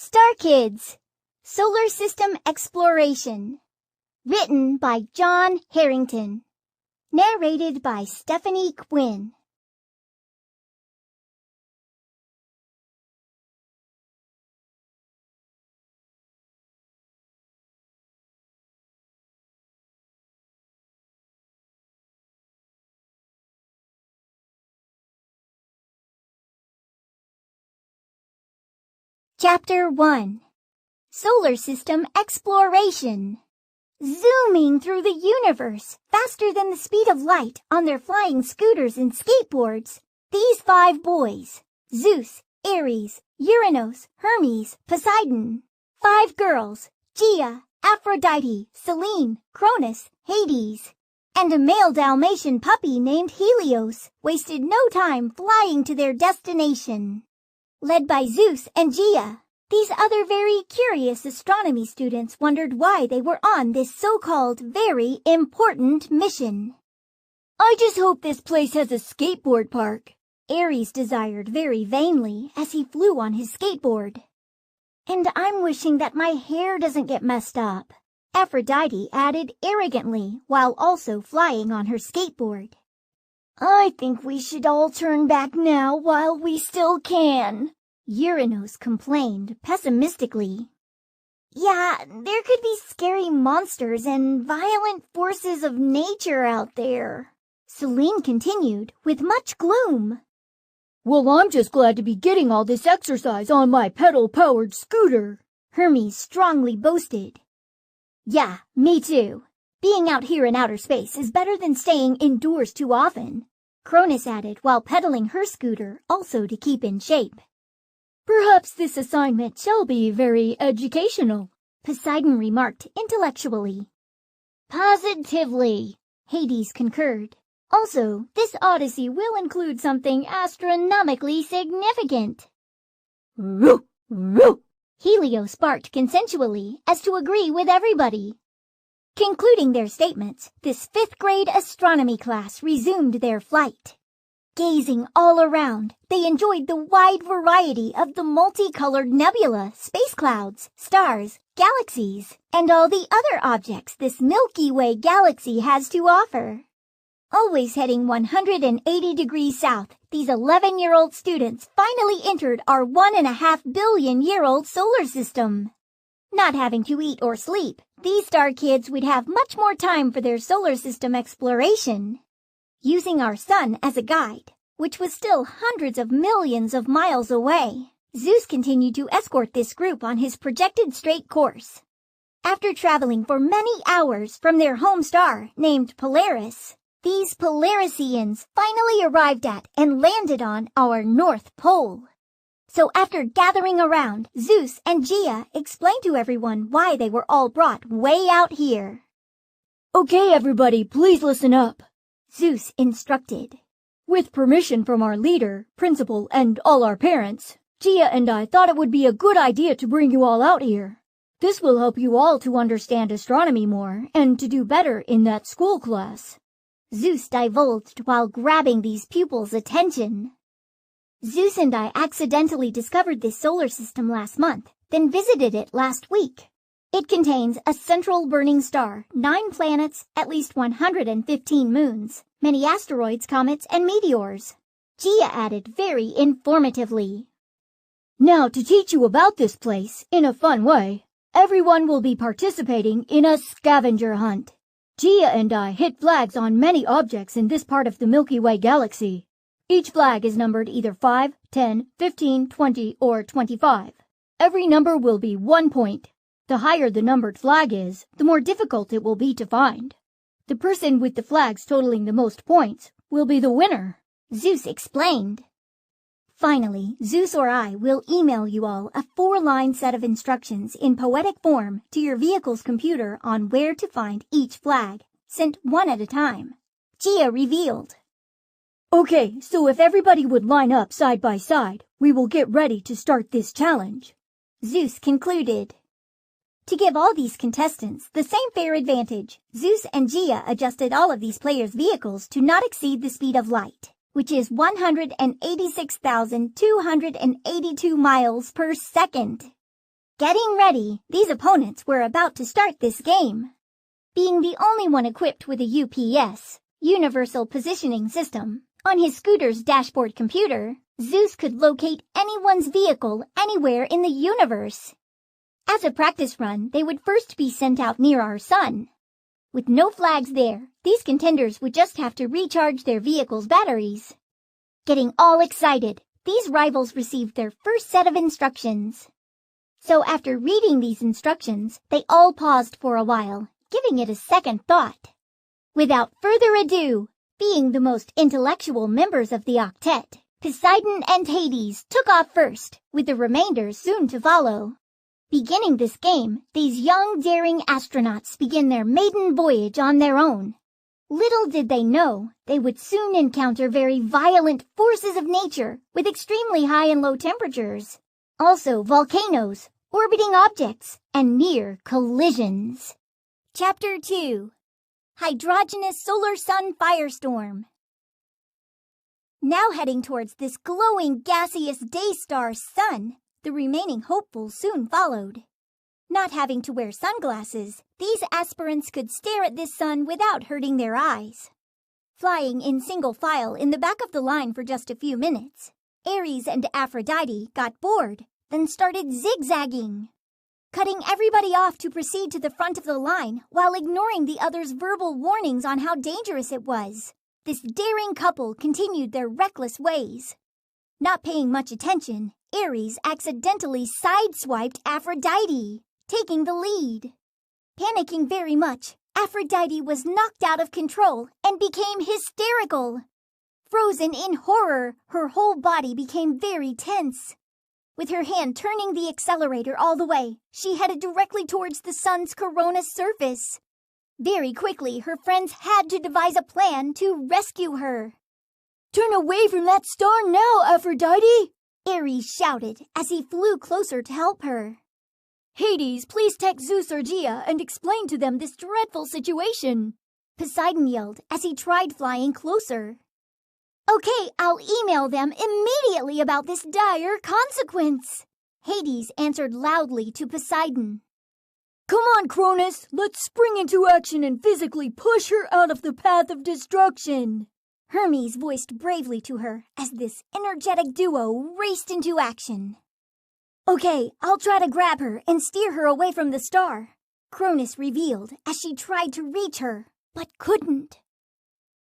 Star Kids, Solar System Exploration. Written by John Harrington. Narrated by Stephanie Quinn. Chapter 1. Solar System Exploration. Zooming through the universe faster than the speed of light on their flying scooters and skateboards, these 5 boys, Zeus, Ares, Uranus, Hermes, Poseidon. 5 girls, Gaia, Aphrodite, Selene, Cronus, Hades, and a male Dalmatian puppy named Helios wasted no time flying to their destination. Led by Zeus and Gaia, these other very curious astronomy students wondered why they were on this so-called very important mission. "I just hope this place has a skateboard park," Ares desired very vainly as he flew on his skateboard. "And I'm wishing that my hair doesn't get messed up," Aphrodite added arrogantly while also flying on her skateboard. "I think we should all turn back now while we still can," Uranus complained pessimistically. "Yeah, there could be scary monsters and violent forces of nature out there," Selene continued with much gloom. "Well, I'm just glad to be getting all this exercise on my pedal-powered scooter," Hermes strongly boasted. "Yeah, me too. Being out here in outer space is better than staying indoors too often," Cronus added while pedaling her scooter also to keep in shape. "Perhaps this assignment shall be very educational," Poseidon remarked intellectually. "Positively," Hades concurred. "Also, this odyssey will include something astronomically significant." "Roo, roo," Helios barked consensually as to agree with everybody. Concluding their statements, this 5th grade astronomy class resumed their flight. Gazing all around, they enjoyed the wide variety of the multicolored nebula, space clouds, stars, galaxies, and all the other objects this Milky Way galaxy has to offer. Always heading 180 degrees south, these 11-year-old students finally entered our 1.5 billion-year-old solar system. Not having to eat or sleep, these star kids would have much more time for their solar system exploration. Using our sun as a guide, which was still hundreds of millions of miles away, Zeus continued to escort this group on his projected straight course. After traveling for many hours from their home star named Polaris, these Polarisians finally arrived at and landed on our North Pole. So after gathering around, Zeus and Gaia explained to everyone why they were all brought way out here. "Okay, everybody, please listen up," Zeus instructed. "With permission from our leader, principal, and all our parents, Gaia and I thought it would be a good idea to bring you all out here. This will help you all to understand astronomy more and to do better in that school class," Zeus divulged while grabbing these pupils' attention. "Zeus and I accidentally discovered this solar system last month, then visited it last week. It contains a central burning star, 9 planets, at least 115 moons, many asteroids, comets, and meteors," Gaia added very informatively. "Now, to teach you about this place in a fun way, everyone will be participating in a scavenger hunt. Gaia and I hit flags on many objects in this part of the Milky Way galaxy. Each flag is numbered either 5, 10, 15, 20, or 25. Every number will be 1 point. The higher the numbered flag is, the more difficult it will be to find. The person with the flags totaling the most points will be the winner," Zeus explained. "Finally, Zeus or I will email you all a 4-line set of instructions in poetic form to your vehicle's computer on where to find each flag, sent one at a time," Gaia revealed. "Okay, so if everybody would line up side by side, we will get ready to start this challenge," Zeus concluded. To give all these contestants the same fair advantage, Zeus and Gaia adjusted all of these players' vehicles to not exceed the speed of light, which is 186,282 miles per second. Getting ready, these opponents were about to start this game. Being the only one equipped with a UPS, Universal Positioning System, on his scooter's dashboard computer, Zeus could locate anyone's vehicle anywhere in the universe. As a practice run, they would first be sent out near our sun. With no flags there, these contenders would just have to recharge their vehicle's batteries. Getting all excited, these rivals received their first set of instructions. So after reading these instructions, they all paused for a while, giving it a second thought. Without further ado, being the most intellectual members of the octet, Poseidon and Hades took off first, with the remainder soon to follow. Beginning this game, these young, daring astronauts begin their maiden voyage on their own. Little did they know, they would soon encounter very violent forces of nature with extremely high and low temperatures. Also volcanoes, orbiting objects, and near collisions. Chapter 2. Hydrogenous Solar Sun Firestorm. Now heading towards this glowing gaseous day star sun, the remaining hopefuls soon followed. Not having to wear sunglasses, these aspirants could stare at this sun without hurting their eyes. Flying in single file in the back of the line for just a few minutes, Ares and Aphrodite got bored, then started zigzagging, cutting everybody off to proceed to the front of the line while ignoring the others' verbal warnings on how dangerous it was. This daring couple continued their reckless ways. Not paying much attention, Ares accidentally sideswiped Aphrodite, taking the lead. Panicking very much, Aphrodite was knocked out of control and became hysterical. Frozen in horror, her whole body became very tense. With her hand turning the accelerator all the way, she headed directly towards the sun's corona surface. Very quickly, her friends had to devise a plan to rescue her. "Turn away from that star now, Aphrodite!" Ares shouted as he flew closer to help her. "Hades, please text Zeus or Gaia and explain to them this dreadful situation," Poseidon yelled as he tried flying closer. "Okay, I'll email them immediately about this dire consequence," Hades answered loudly to Poseidon. "Come on, Cronus, let's spring into action and physically push her out of the path of destruction," Hermes voiced bravely to her as this energetic duo raced into action. "Okay, I'll try to grab her and steer her away from the star," Cronus revealed as she tried to reach her, but couldn't.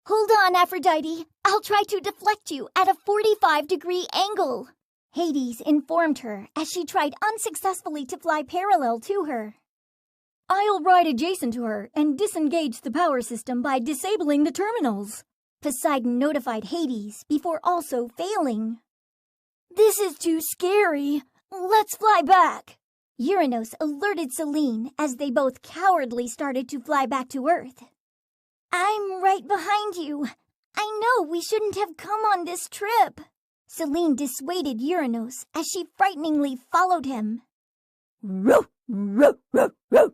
"Hold on, Aphrodite. I'll try to deflect you at a 45-degree angle," Hades informed her as she tried unsuccessfully to fly parallel to her. "I'll ride adjacent to her and disengage the power system by disabling the terminals," Poseidon notified Hades before also failing. "This is too scary. Let's fly back." Uranus alerted Selene as they both cowardly started to fly back to Earth. "I'm right behind you. I know we shouldn't have come on this trip," Selene dissuaded Uranus as she frighteningly followed him. "Ruh, ruh, ruh, ruh."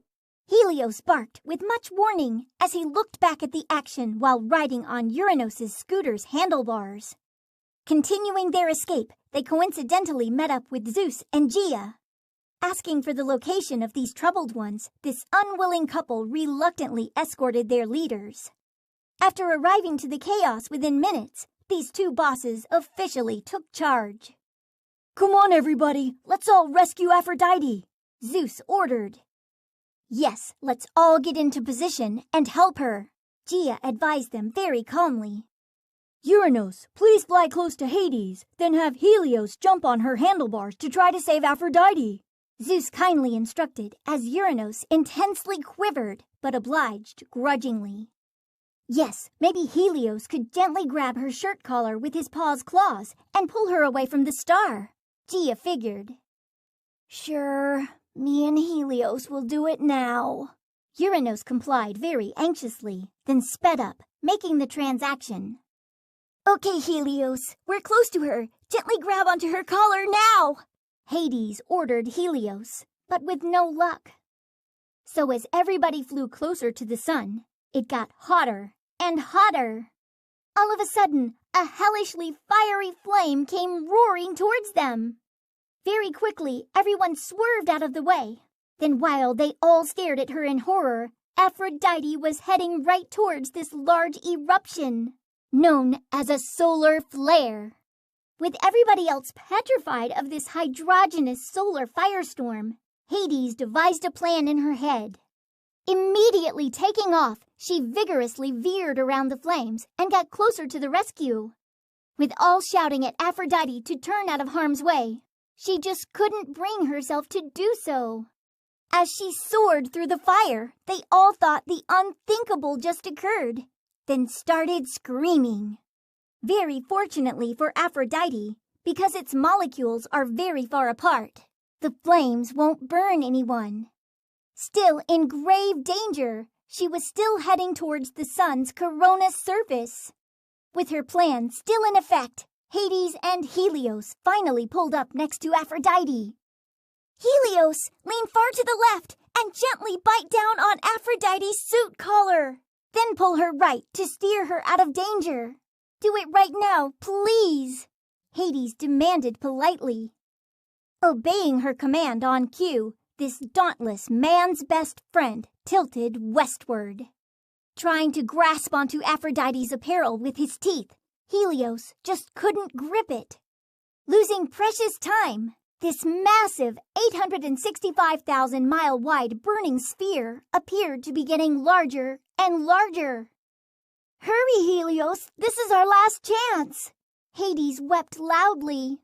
Helios barked with much warning as he looked back at the action while riding on Uranus's scooter's handlebars. Continuing their escape, they coincidentally met up with Zeus and Gaia. Asking for the location of these troubled ones, this unwilling couple reluctantly escorted their leaders. After arriving to the chaos within minutes, these two bosses officially took charge. "Come on, everybody, let's all rescue Aphrodite," Zeus ordered. "Yes, let's all get into position and help her," Gaia advised them very calmly. "Uranus, please fly close to Hades, then have Helios jump on her handlebars to try to save Aphrodite," Zeus kindly instructed as Uranus intensely quivered but obliged grudgingly. Yes, maybe Helios could gently grab her shirt collar with his paw's claws and pull her away from the star, Gaia figured. "Sure, me and Helios will do it now." Uranus complied very anxiously, then sped up, making the transaction. "Okay, Helios, we're close to her. Gently grab onto her collar now," Hades ordered Helios, but with no luck. So as everybody flew closer to the sun, it got hotter and hotter. All of a sudden, a hellishly fiery flame came roaring towards them. Very quickly, everyone swerved out of the way. Then while they all stared at her in horror, Aphrodite was heading right towards this large eruption, known as a solar flare. With everybody else petrified of this hydrogenous solar firestorm, Hades devised a plan in her head. Immediately taking off, she vigorously veered around the flames and got closer to the rescue. With all shouting at Aphrodite to turn out of harm's way, she just couldn't bring herself to do so. As she soared through the fire, they all thought the unthinkable just occurred, then started screaming. Very fortunately for Aphrodite, because its molecules are very far apart, the flames won't burn anyone. Still in grave danger, she was still heading towards the sun's corona surface. With her plan still in effect, Hades and Helios finally pulled up next to Aphrodite. Helios, lean far to the left and gently bite down on Aphrodite's suit collar. Then pull her right to steer her out of danger. Do it right now, please, Hades demanded politely. Obeying her command on cue, this dauntless man's best friend tilted westward. Trying to grasp onto Aphrodite's apparel with his teeth, Helios just couldn't grip it. Losing precious time, this massive 865,000-mile-wide burning sphere appeared to be getting larger and larger. Hurry, Helios, this is our last chance, Hades wept loudly.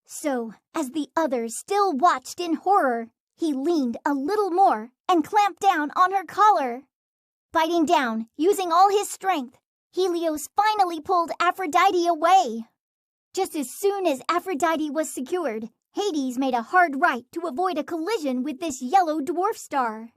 So, as the others still watched in horror, he leaned a little more and clamped down on her collar. Biting down, using all his strength, Helios finally pulled Aphrodite away. Just as soon as Aphrodite was secured, Hades made a hard right to avoid a collision with this yellow dwarf star.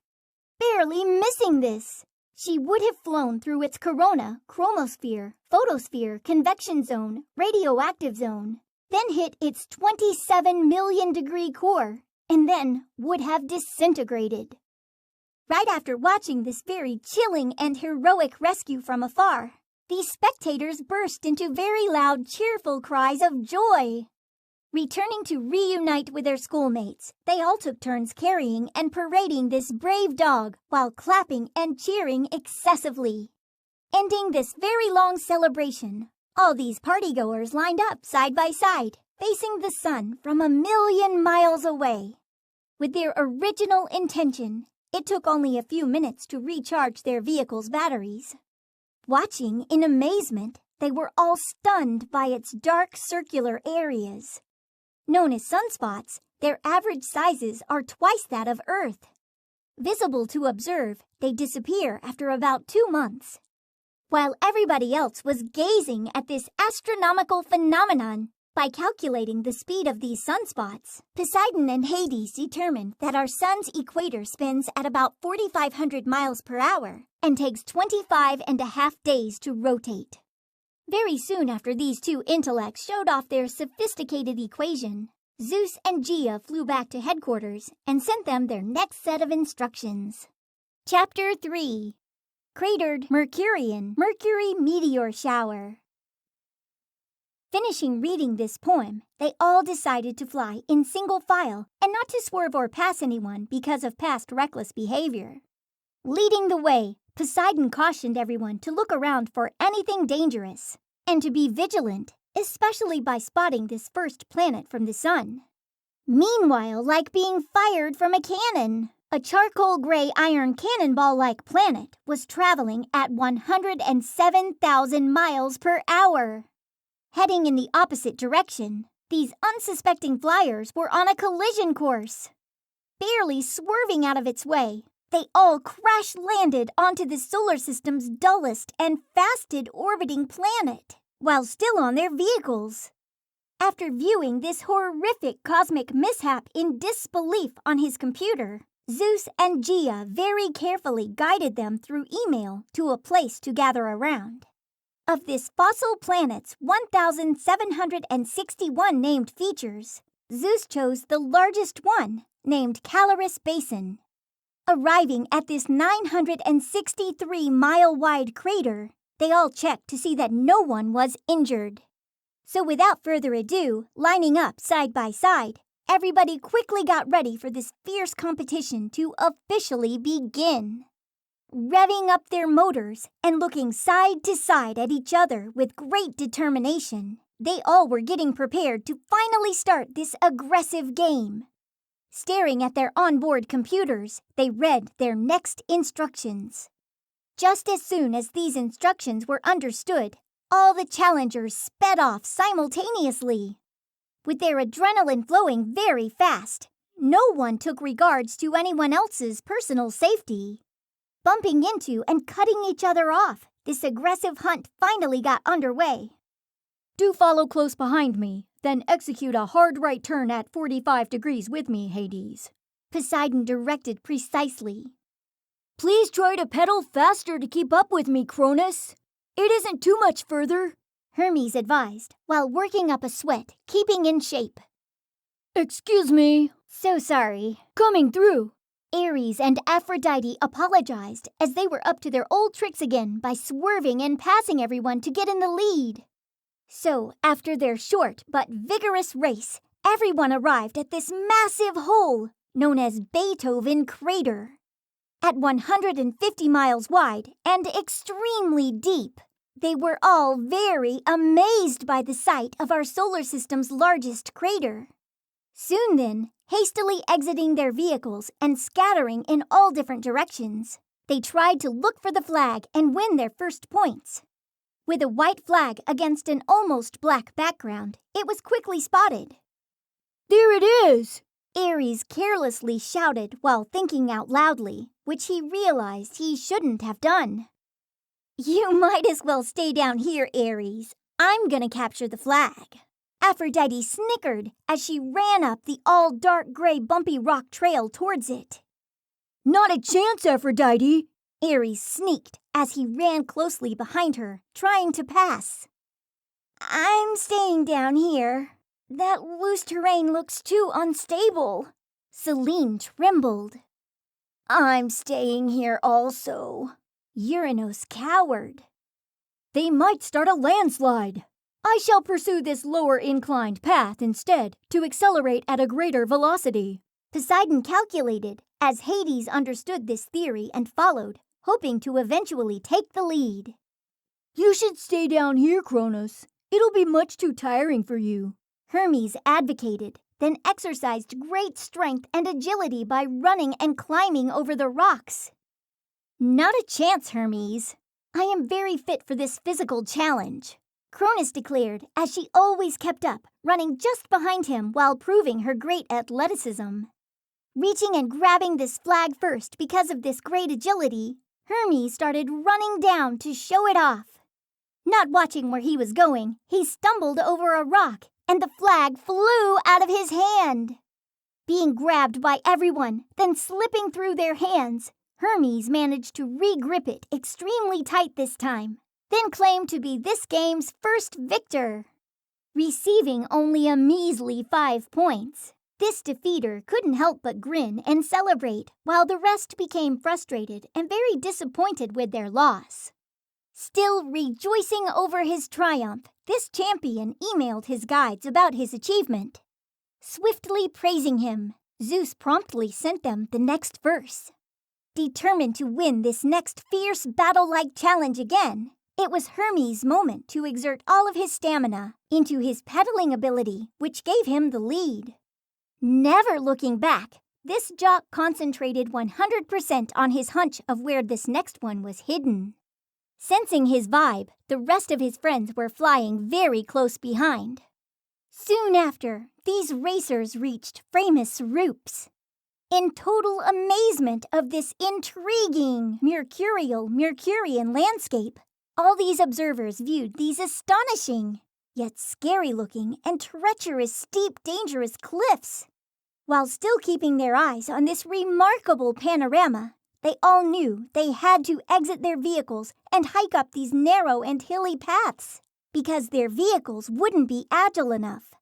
Barely missing this, she would have flown through its corona, chromosphere, photosphere, convection zone, radioactive zone, then hit its 27 million degree core, and then would have disintegrated. Right after watching this very chilling and heroic rescue from afar, these spectators burst into very loud, cheerful cries of joy. Returning to reunite with their schoolmates, they all took turns carrying and parading this brave dog while clapping and cheering excessively. Ending this very long celebration, all these partygoers lined up side by side, facing the sun from 1,000,000 miles away. With their original intention, it took only a few minutes to recharge their vehicle's batteries. Watching in amazement, they were all stunned by its dark circular areas. Known as sunspots, their average sizes are twice that of Earth. Visible to observe, they disappear after about 2 months. While everybody else was gazing at this astronomical phenomenon, by calculating the speed of these sunspots, Poseidon and Hades determined that our sun's equator spins at about 4,500 miles per hour and takes 25.5 days to rotate. Very soon after these two intellects showed off their sophisticated equation, Zeus and Gaia flew back to headquarters and sent them their next set of instructions. Chapter 3. Cratered Mercury Meteor Shower. Finishing reading this poem, they all decided to fly in single file and not to swerve or pass anyone because of past reckless behavior. Leading the way, Poseidon cautioned everyone to look around for anything dangerous and to be vigilant, especially by spotting this first planet from the sun. Meanwhile, like being fired from a cannon, a charcoal gray iron cannonball-like planet was traveling at 107,000 miles per hour. Heading in the opposite direction, these unsuspecting flyers were on a collision course. Barely swerving out of its way, they all crash-landed onto the solar system's dullest and fastest orbiting planet, while still on their vehicles. After viewing this horrific cosmic mishap in disbelief on his computer, Zeus and Gaia very carefully guided them through email to a place to gather around. Of this fossil planet's 1,761 named features, Zeus chose the largest one, named Caloris Basin. Arriving at this 963-mile-wide crater, they all checked to see that no one was injured. So without further ado, lining up side by side, everybody quickly got ready for this fierce competition to officially begin. Revving up their motors and looking side to side at each other with great determination, they all were getting prepared to finally start this aggressive game. Staring at their onboard computers, they read their next instructions. Just as soon as these instructions were understood, all the challengers sped off simultaneously. With their adrenaline flowing very fast, no one took regards to anyone else's personal safety. Bumping into and cutting each other off, this aggressive hunt finally got underway. Do follow close behind me, then execute a hard right turn at 45 degrees with me, Hades, Poseidon directed precisely. Please try to pedal faster to keep up with me, Cronus. It isn't too much further, Hermes advised, while working up a sweat, keeping in shape. Excuse me. So sorry. Coming through. Ares and Aphrodite apologized as they were up to their old tricks again by swerving and passing everyone to get in the lead. So, after their short but vigorous race, everyone arrived at this massive hole known as Beethoven Crater. At 150 miles wide and extremely deep, they were all very amazed by the sight of our solar system's largest crater. Soon then, hastily exiting their vehicles and scattering in all different directions, they tried to look for the flag and win their first points. With a white flag against an almost black background, it was quickly spotted. There it is! Ares carelessly shouted while thinking out loudly, which he realized he shouldn't have done. You might as well stay down here, Ares. I'm gonna capture the flag. Aphrodite snickered as she ran up the all dark gray bumpy rock trail towards it. Not a chance, Aphrodite! Ares sneaked as he ran closely behind her, trying to pass. I'm staying down here. That loose terrain looks too unstable. Selene trembled. I'm staying here also. Uranus cowered. They might start a landslide. I shall pursue this lower inclined path instead to accelerate at a greater velocity. Poseidon calculated as Hades understood this theory and followed, hoping to eventually take the lead. You should stay down here, Cronus. It'll be much too tiring for you. Hermes advocated, then exercised great strength and agility by running and climbing over the rocks. Not a chance, Hermes. I am very fit for this physical challenge, Cronus declared as she always kept up, running just behind him while proving her great athleticism. Reaching and grabbing this flag first because of this great agility, Hermes started running down to show it off. Not watching where he was going, he stumbled over a rock and the flag flew out of his hand. Being grabbed by everyone, then slipping through their hands, Hermes managed to re-grip it extremely tight this time, then claimed to be this game's first victor. Receiving only a measly 5 points, this defeater couldn't help but grin and celebrate, while the rest became frustrated and very disappointed with their loss. Still rejoicing over his triumph, this champion emailed his guides about his achievement. Swiftly praising him, Zeus promptly sent them the next verse. Determined to win this next fierce battle-like challenge again, it was Hermes' moment to exert all of his stamina into his pedaling ability, which gave him the lead. Never looking back, this jock concentrated 100% on his hunch of where this next one was hidden. Sensing his vibe, the rest of his friends were flying very close behind. Soon after, these racers reached famous Roops. In total amazement of this intriguing Mercurian landscape, all these observers viewed these astonishing, yet scary-looking and treacherous steep, dangerous cliffs. While still keeping their eyes on this remarkable panorama, they all knew they had to exit their vehicles and hike up these narrow and hilly paths, because their vehicles wouldn't be agile enough.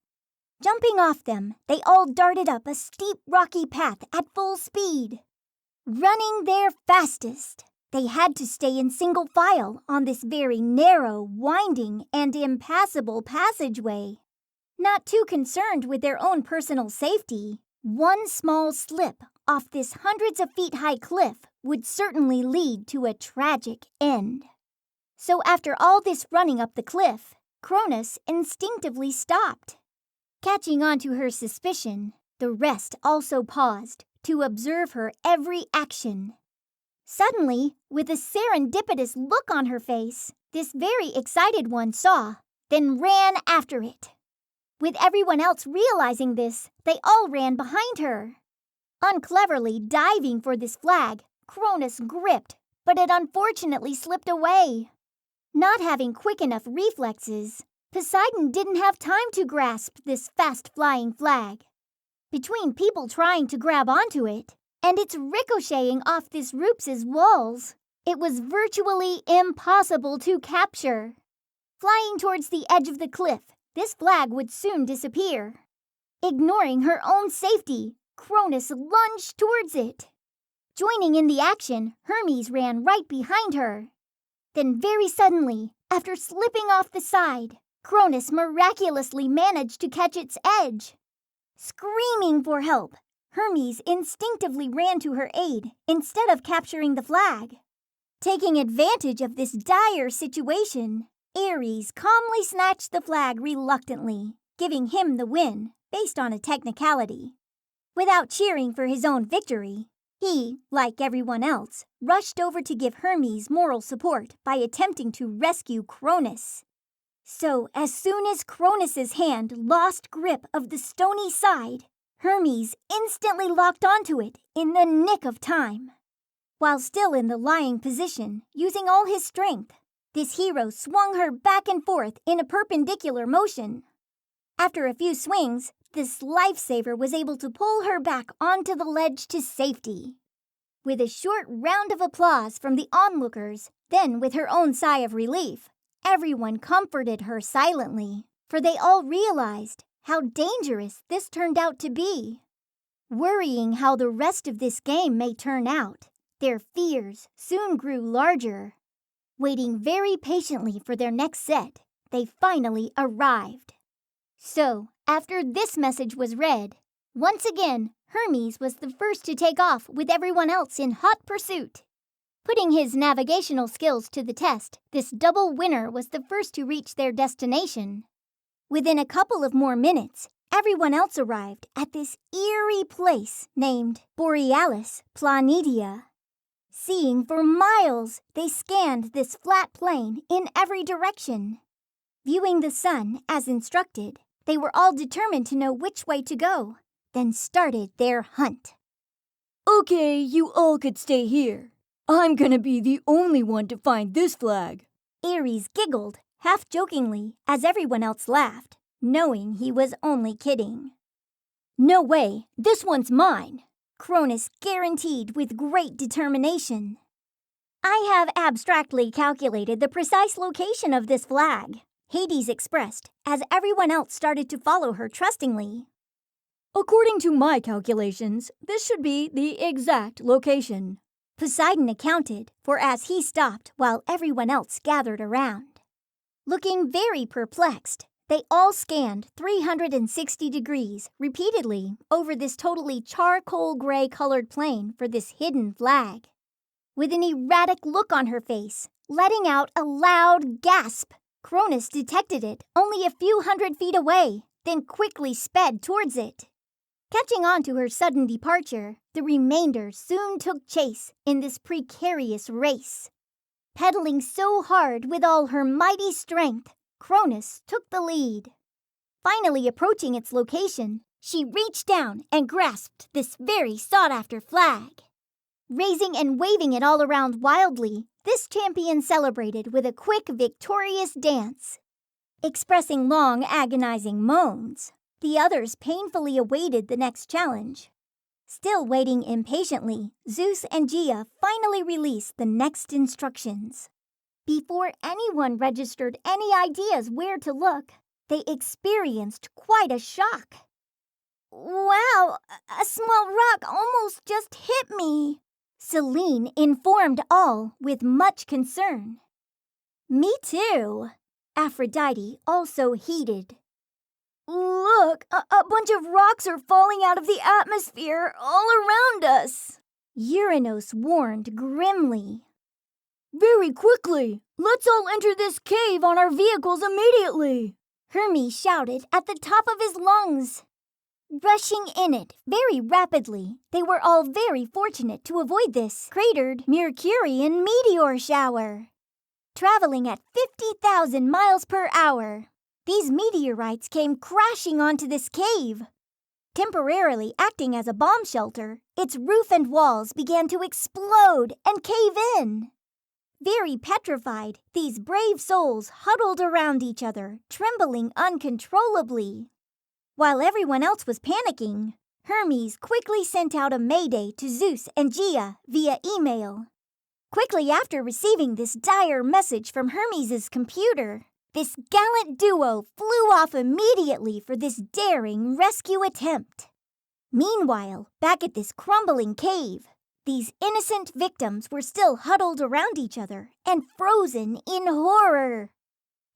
Jumping off them, they all darted up a steep rocky path at full speed. Running their fastest, they had to stay in single file on this very narrow, winding, and impassable passageway. Not too concerned with their own personal safety, one small slip off this hundreds of feet high cliff would certainly lead to a tragic end. So after all this running up the cliff, Cronus instinctively stopped. Catching on to her suspicion, the rest also paused to observe her every action. Suddenly, with a serendipitous look on her face, this very excited one saw, then ran after it. With everyone else realizing this, they all ran behind her. Uncleverly diving for this flag, Cronus gripped, but it unfortunately slipped away. Not having quick enough reflexes, Poseidon didn't have time to grasp this fast-flying flag. Between people trying to grab onto it, and it's ricocheting off this roof's walls, it was virtually impossible to capture. Flying towards the edge of the cliff, this flag would soon disappear. Ignoring her own safety, Cronus lunged towards it. Joining in the action, Hermes ran right behind her. Then very suddenly, after slipping off the side, Cronus miraculously managed to catch its edge. Screaming for help, Hermes instinctively ran to her aid instead of capturing the flag. Taking advantage of this dire situation, Ares calmly snatched the flag reluctantly, giving him the win based on a technicality. Without cheering for his own victory, he, like everyone else, rushed over to give Hermes moral support by attempting to rescue Cronus. So, as soon as Cronus's hand lost grip of the stony side, Hermes instantly locked onto it in the nick of time. While still in the lying position, using all his strength, this hero swung her back and forth in a perpendicular motion. After a few swings, this lifesaver was able to pull her back onto the ledge to safety. With a short round of applause from the onlookers, then with her own sigh of relief, everyone comforted her silently, for they all realized how dangerous this turned out to be. Worrying how the rest of this game may turn out, their fears soon grew larger. Waiting very patiently for their next set, they finally arrived. So, after this message was read, once again, Hermes was the first to take off with everyone else in hot pursuit. Putting his navigational skills to the test, this double winner was the first to reach their destination. Within a couple of more minutes, everyone else arrived at this eerie place named Borealis Planitia. Seeing for miles, they scanned this flat plain in every direction. Viewing the sun as instructed, they were all determined to know which way to go, then started their hunt. Okay, you all could stay here. I'm gonna be the only one to find this flag. Ares giggled, half-jokingly, as everyone else laughed, knowing he was only kidding. No way, this one's mine. Cronus guaranteed with great determination. I have abstractly calculated the precise location of this flag, Hades expressed, as everyone else started to follow her trustingly. According to my calculations, this should be the exact location. Poseidon accounted for as he stopped while everyone else gathered around. Looking very perplexed, they all scanned 360 degrees repeatedly over this totally charcoal gray colored plain for this hidden flag. With an erratic look on her face, letting out a loud gasp, Cronus detected it only a few hundred feet away, then quickly sped towards it. Catching on to her sudden departure, the remainder soon took chase in this precarious race. Pedaling so hard with all her mighty strength, Cronus took the lead. Finally approaching its location, she reached down and grasped this very sought-after flag. Raising and waving it all around wildly, this champion celebrated with a quick, victorious dance. Expressing long, agonizing moans, the others painfully awaited the next challenge. Still waiting impatiently, Zeus and Gaia finally released the next instructions. Before anyone registered any ideas where to look, they experienced quite a shock. Wow, a small rock almost just hit me, Selene informed all with much concern. Me too, Aphrodite also heeded. Look, a bunch of rocks are falling out of the atmosphere all around us, Uranus warned grimly. Very quickly, let's all enter this cave on our vehicles immediately, Hermes shouted at the top of his lungs. Rushing in it very rapidly, they were all very fortunate to avoid this cratered Mercurian meteor shower. Traveling at 50,000 miles per hour, these meteorites came crashing onto this cave. Temporarily acting as a bomb shelter, its roof and walls began to explode and cave in. Very petrified, these brave souls huddled around each other, trembling uncontrollably. While everyone else was panicking, Hermes quickly sent out a mayday to Zeus and Gaia via email. Quickly after receiving this dire message from Hermes' computer, this gallant duo flew off immediately for this daring rescue attempt. Meanwhile, back at this crumbling cave, these innocent victims were still huddled around each other and frozen in horror.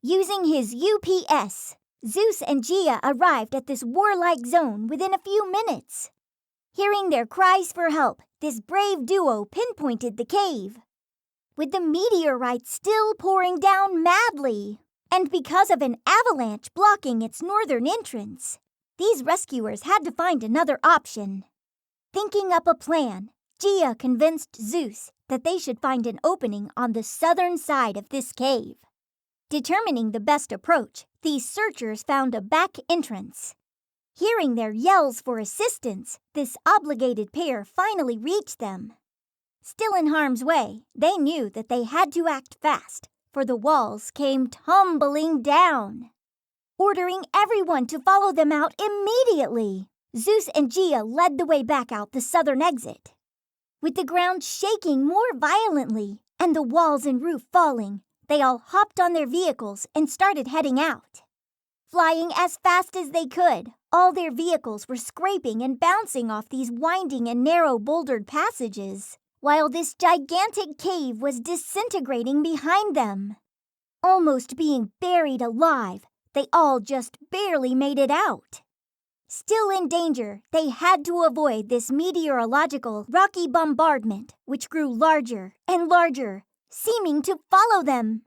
Using his UPS, Zeus and Gaia arrived at this warlike zone within a few minutes. Hearing their cries for help, this brave duo pinpointed the cave. With the meteorites still pouring down madly, and because of an avalanche blocking its northern entrance, these rescuers had to find another option. Thinking up a plan, Gaia convinced Zeus that they should find an opening on the southern side of this cave. Determining the best approach, these searchers found a back entrance. Hearing their yells for assistance, this obligated pair finally reached them. Still in harm's way, they knew that they had to act fast, for the walls came tumbling down. Ordering everyone to follow them out immediately, Zeus and Gaia led the way back out the southern exit. With the ground shaking more violently and the walls and roof falling, they all hopped on their vehicles and started heading out. Flying as fast as they could, all their vehicles were scraping and bouncing off these winding and narrow bouldered passages, while this gigantic cave was disintegrating behind them. Almost being buried alive, they all just barely made it out. Still in danger, they had to avoid this meteorological rocky bombardment, which grew larger and larger, seeming to follow them.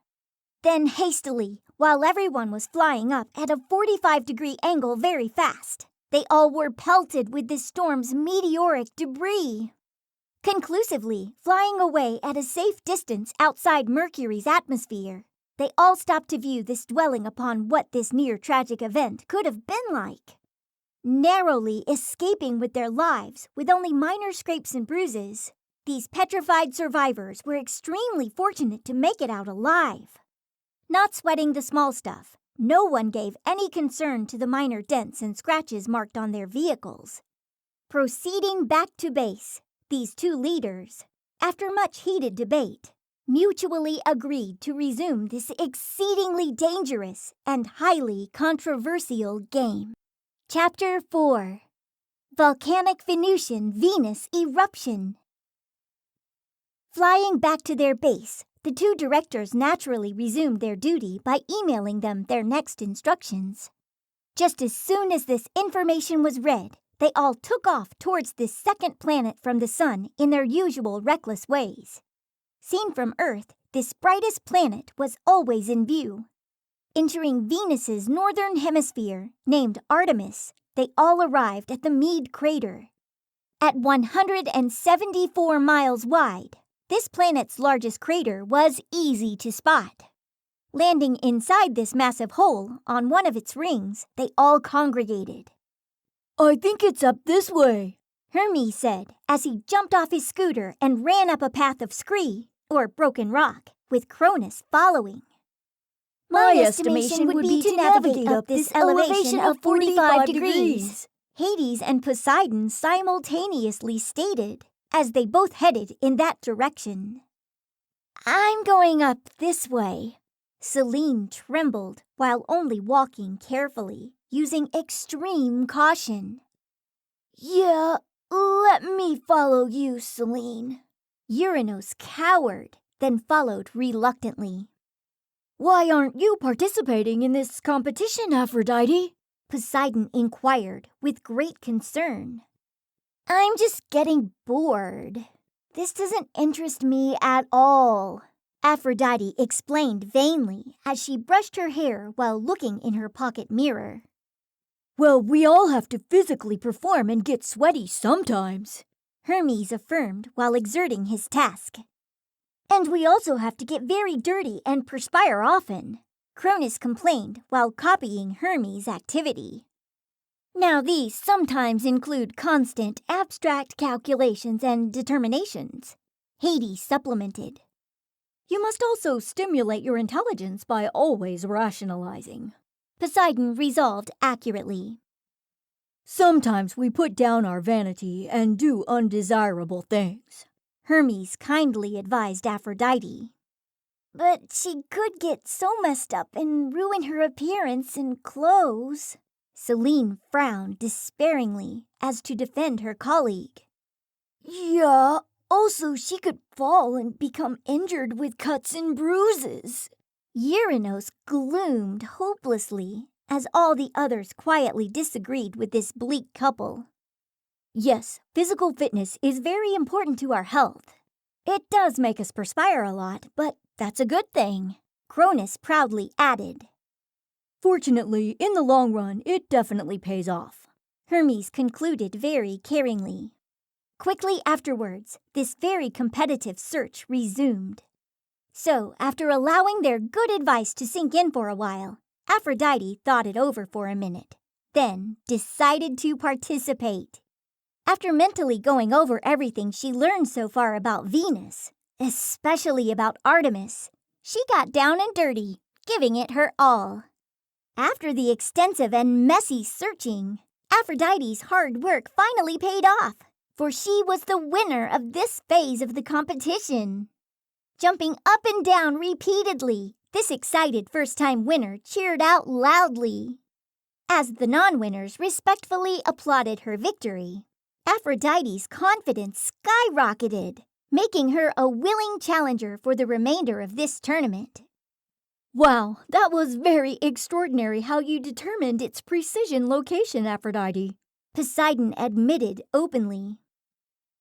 Then hastily, while everyone was flying up at a 45-degree angle very fast, they all were pelted with this storm's meteoric debris. Conclusively, flying away at a safe distance outside Mercury's atmosphere, they all stopped to view this, dwelling upon what this near-tragic event could have been like. Narrowly escaping with their lives, with only minor scrapes and bruises, these petrified survivors were extremely fortunate to make it out alive. Not sweating the small stuff, no one gave any concern to the minor dents and scratches marked on their vehicles. Proceeding back to base, these two leaders, after much heated debate, mutually agreed to resume this exceedingly dangerous and highly controversial game. Chapter 4. Volcanic Venusian Venus Eruption. Flying back to their base, the two directors naturally resumed their duty by emailing them their next instructions. Just as soon as this information was read, they all took off towards this second planet from the sun in their usual reckless ways. Seen from Earth, this brightest planet was always in view. Entering Venus's northern hemisphere, named Artemis, they all arrived at the Meade crater. At 174 miles wide, this planet's largest crater was easy to spot. Landing inside this massive hole on one of its rings, they all congregated. I think it's up this way, Hermes said as he jumped off his scooter and ran up a path of scree, or broken rock, with Cronus following. My estimation would be to navigate up this elevation of 45 degrees, Hades and Poseidon simultaneously stated, as they both headed in that direction. I'm going up this way. Selene trembled while only walking carefully, using extreme caution. Yeah, let me follow you, Selene. Uranus cowered, then followed reluctantly. Why aren't you participating in this competition, Aphrodite? Poseidon inquired with great concern. I'm just getting bored. This doesn't interest me at all, Aphrodite explained vainly as she brushed her hair while looking in her pocket mirror. Well, we all have to physically perform and get sweaty sometimes, Hermes affirmed while exerting his task. And we also have to get very dirty and perspire often, Cronus complained while copying Hermes' activity. Now these sometimes include constant abstract calculations and determinations, Hades supplemented. You must also stimulate your intelligence by always rationalizing, Poseidon resolved accurately. Sometimes we put down our vanity and do undesirable things, Hermes kindly advised Aphrodite. But she could get so messed up and ruin her appearance and clothes. Selene frowned despairingly as to defend her colleague. Yeah, also she could fall and become injured with cuts and bruises. Uranus gloomed hopelessly as all the others quietly disagreed with this bleak couple. Yes, physical fitness is very important to our health. It does make us perspire a lot, but that's a good thing, Cronus proudly added. Fortunately, in the long run, it definitely pays off, Hermes concluded very caringly. Quickly afterwards, this very competitive search resumed. So, after allowing their good advice to sink in for a while, Aphrodite thought it over for a minute, then decided to participate. After mentally going over everything she learned so far about Venus, especially about Artemis, she got down and dirty, giving it her all. After the extensive and messy searching, Aphrodite's hard work finally paid off, for she was the winner of this phase of the competition. Jumping up and down repeatedly, this excited first-time winner cheered out loudly. As the non-winners respectfully applauded her victory, Aphrodite's confidence skyrocketed, making her a willing challenger for the remainder of this tournament. Wow, that was very extraordinary how you determined its precision location, Aphrodite, Poseidon admitted openly.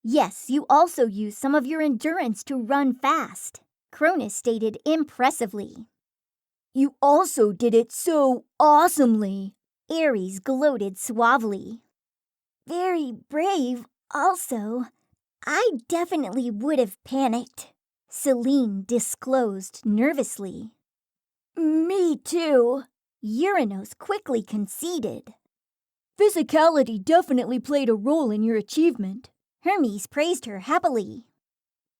Yes, you also used some of your endurance to run fast, Cronus stated impressively. You also did it so awesomely, Ares gloated suavely. Very brave, also. I definitely would have panicked, Selene disclosed nervously. Me too, Uranus quickly conceded. Physicality definitely played a role in your achievement, Hermes praised her happily.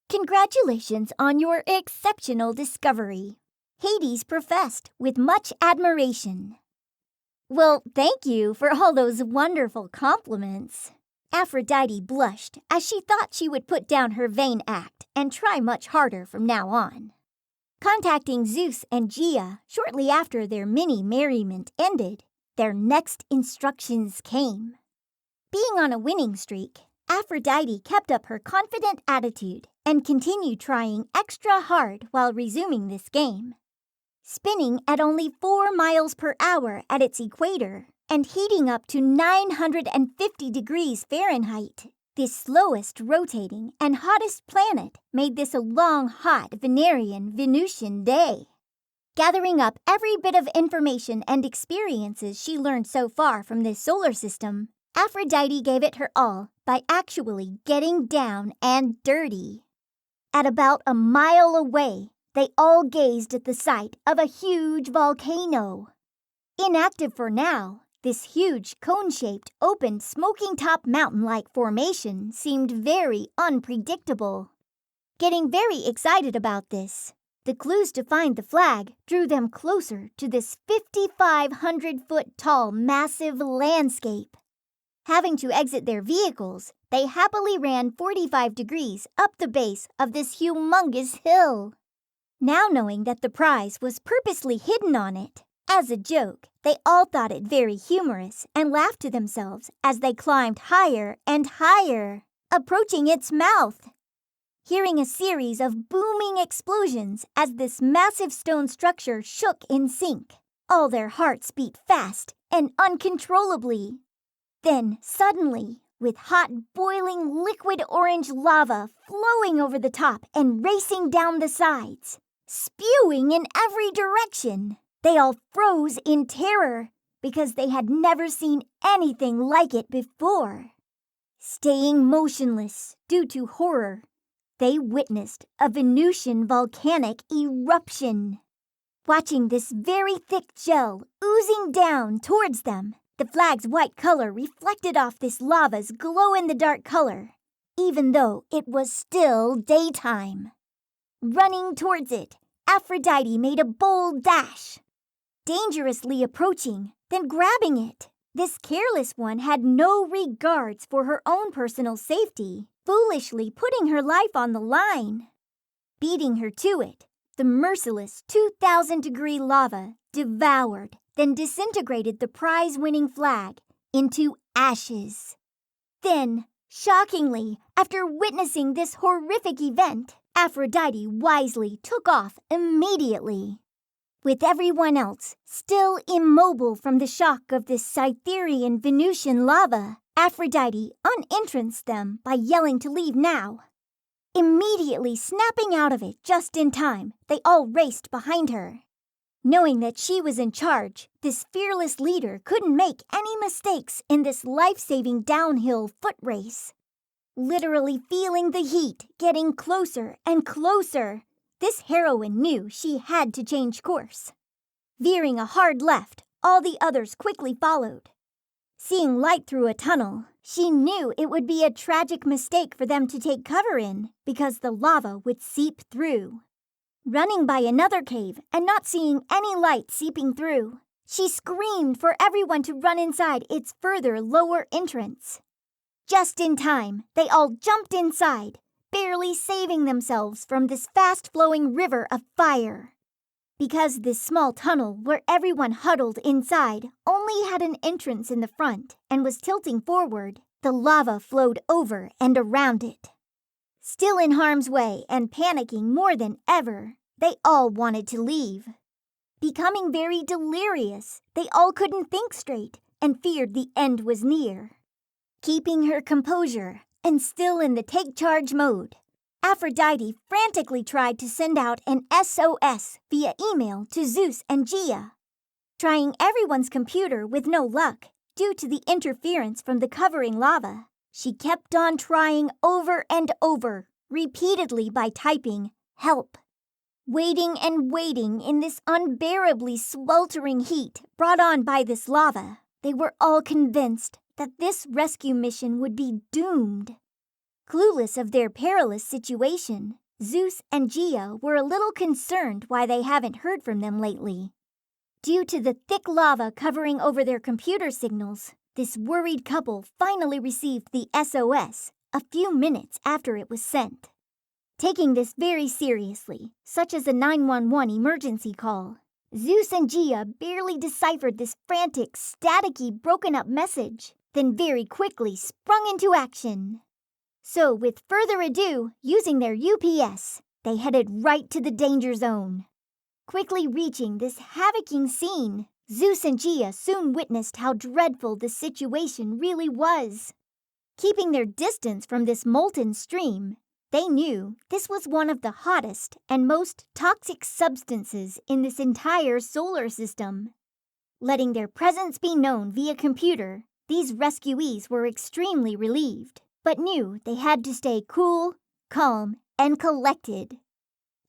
Congratulations on your exceptional discovery, Hades professed with much admiration. Well, thank you for all those wonderful compliments. Aphrodite blushed as she thought she would put down her vain act and try much harder from now on. Contacting Zeus and Gaia shortly after their mini-merriment ended, their next instructions came. Being on a winning streak, Aphrodite kept up her confident attitude and continued trying extra hard while resuming this game. Spinning at only 4 miles per hour at its equator and heating up to 950 degrees Fahrenheit, the slowest rotating and hottest planet made this a long, hot Venusian day. Gathering up every bit of information and experiences she learned so far from this solar system, Aphrodite gave it her all by actually getting down and dirty. At about a mile away, they all gazed at the sight of a huge volcano. Inactive for now, this huge cone-shaped, open, smoking-top mountain-like formation seemed very unpredictable. Getting very excited about this, the clues to find the flag drew them closer to this 5,500-foot-tall massive landscape. Having to exit their vehicles, they happily ran 45 degrees up the base of this humongous hill. Now knowing that the prize was purposely hidden on it, as a joke, they all thought it very humorous and laughed to themselves as they climbed higher and higher, approaching its mouth. Hearing a series of booming explosions as this massive stone structure shook in sync, All their hearts beat fast and uncontrollably. Then, suddenly, with hot, boiling, liquid orange lava flowing over the top and racing down the sides, spewing in every direction, they all froze in terror because they had never seen anything like it before. Staying motionless due to horror, they witnessed a Venusian volcanic eruption. Watching this very thick gel oozing down towards them, the flag's white color reflected off this lava's glow-in-the-dark color, even though it was still daytime. Running towards it, Aphrodite made a bold dash, dangerously approaching, then grabbing it. This careless one had no regards for her own personal safety, foolishly putting her life on the line. Beating her to it, the merciless 2,000-degree lava devoured, then disintegrated the prize-winning flag into ashes. Then, shockingly, after witnessing this horrific event, Aphrodite wisely took off immediately. With everyone else still immobile from the shock of this Cytherean Venusian lava, Aphrodite unentranced them by yelling to leave now. Immediately snapping out of it just in time, they all raced behind her. Knowing that she was in charge, this fearless leader couldn't make any mistakes in this life-saving downhill foot race. Literally feeling the heat getting closer and closer, this heroine knew she had to change course. Veering a hard left, all the others quickly followed. Seeing light through a tunnel, she knew it would be a tragic mistake for them to take cover in because the lava would seep through. Running by another cave and not seeing any light seeping through, she screamed for everyone to run inside its further lower entrance. Just in time, they all jumped inside, barely saving themselves from this fast-flowing river of fire. Because this small tunnel where everyone huddled inside only had an entrance in the front and was tilting forward, the lava flowed over and around it. Still in harm's way and panicking more than ever, they all wanted to leave. Becoming very delirious, they all couldn't think straight and feared the end was near. Keeping her composure and still in the take-charge mode, Aphrodite frantically tried to send out an SOS via email to Zeus and Gaia. Trying everyone's computer with no luck due to the interference from the covering lava, she kept on trying over and over, repeatedly by typing, "Help." Waiting and waiting in this unbearably sweltering heat brought on by this lava, they were all convinced that this rescue mission would be doomed. Clueless of their perilous situation, Zeus and Gaia were a little concerned why they haven't heard from them lately. Due to the thick lava covering over their computer signals, this worried couple finally received the SOS a few minutes after it was sent. Taking this very seriously, such as a 911 emergency call, Zeus and Gaia barely deciphered this frantic, staticky, broken-up message, then very quickly sprung into action. So, with further ado, using their UPS, they headed right to the danger zone. Quickly reaching this havocing scene, Zeus and Gaia soon witnessed how dreadful the situation really was. Keeping their distance from this molten stream, they knew this was one of the hottest and most toxic substances in this entire solar system. Letting their presence be known via computer, these rescuees were extremely relieved, but knew they had to stay cool, calm, and collected.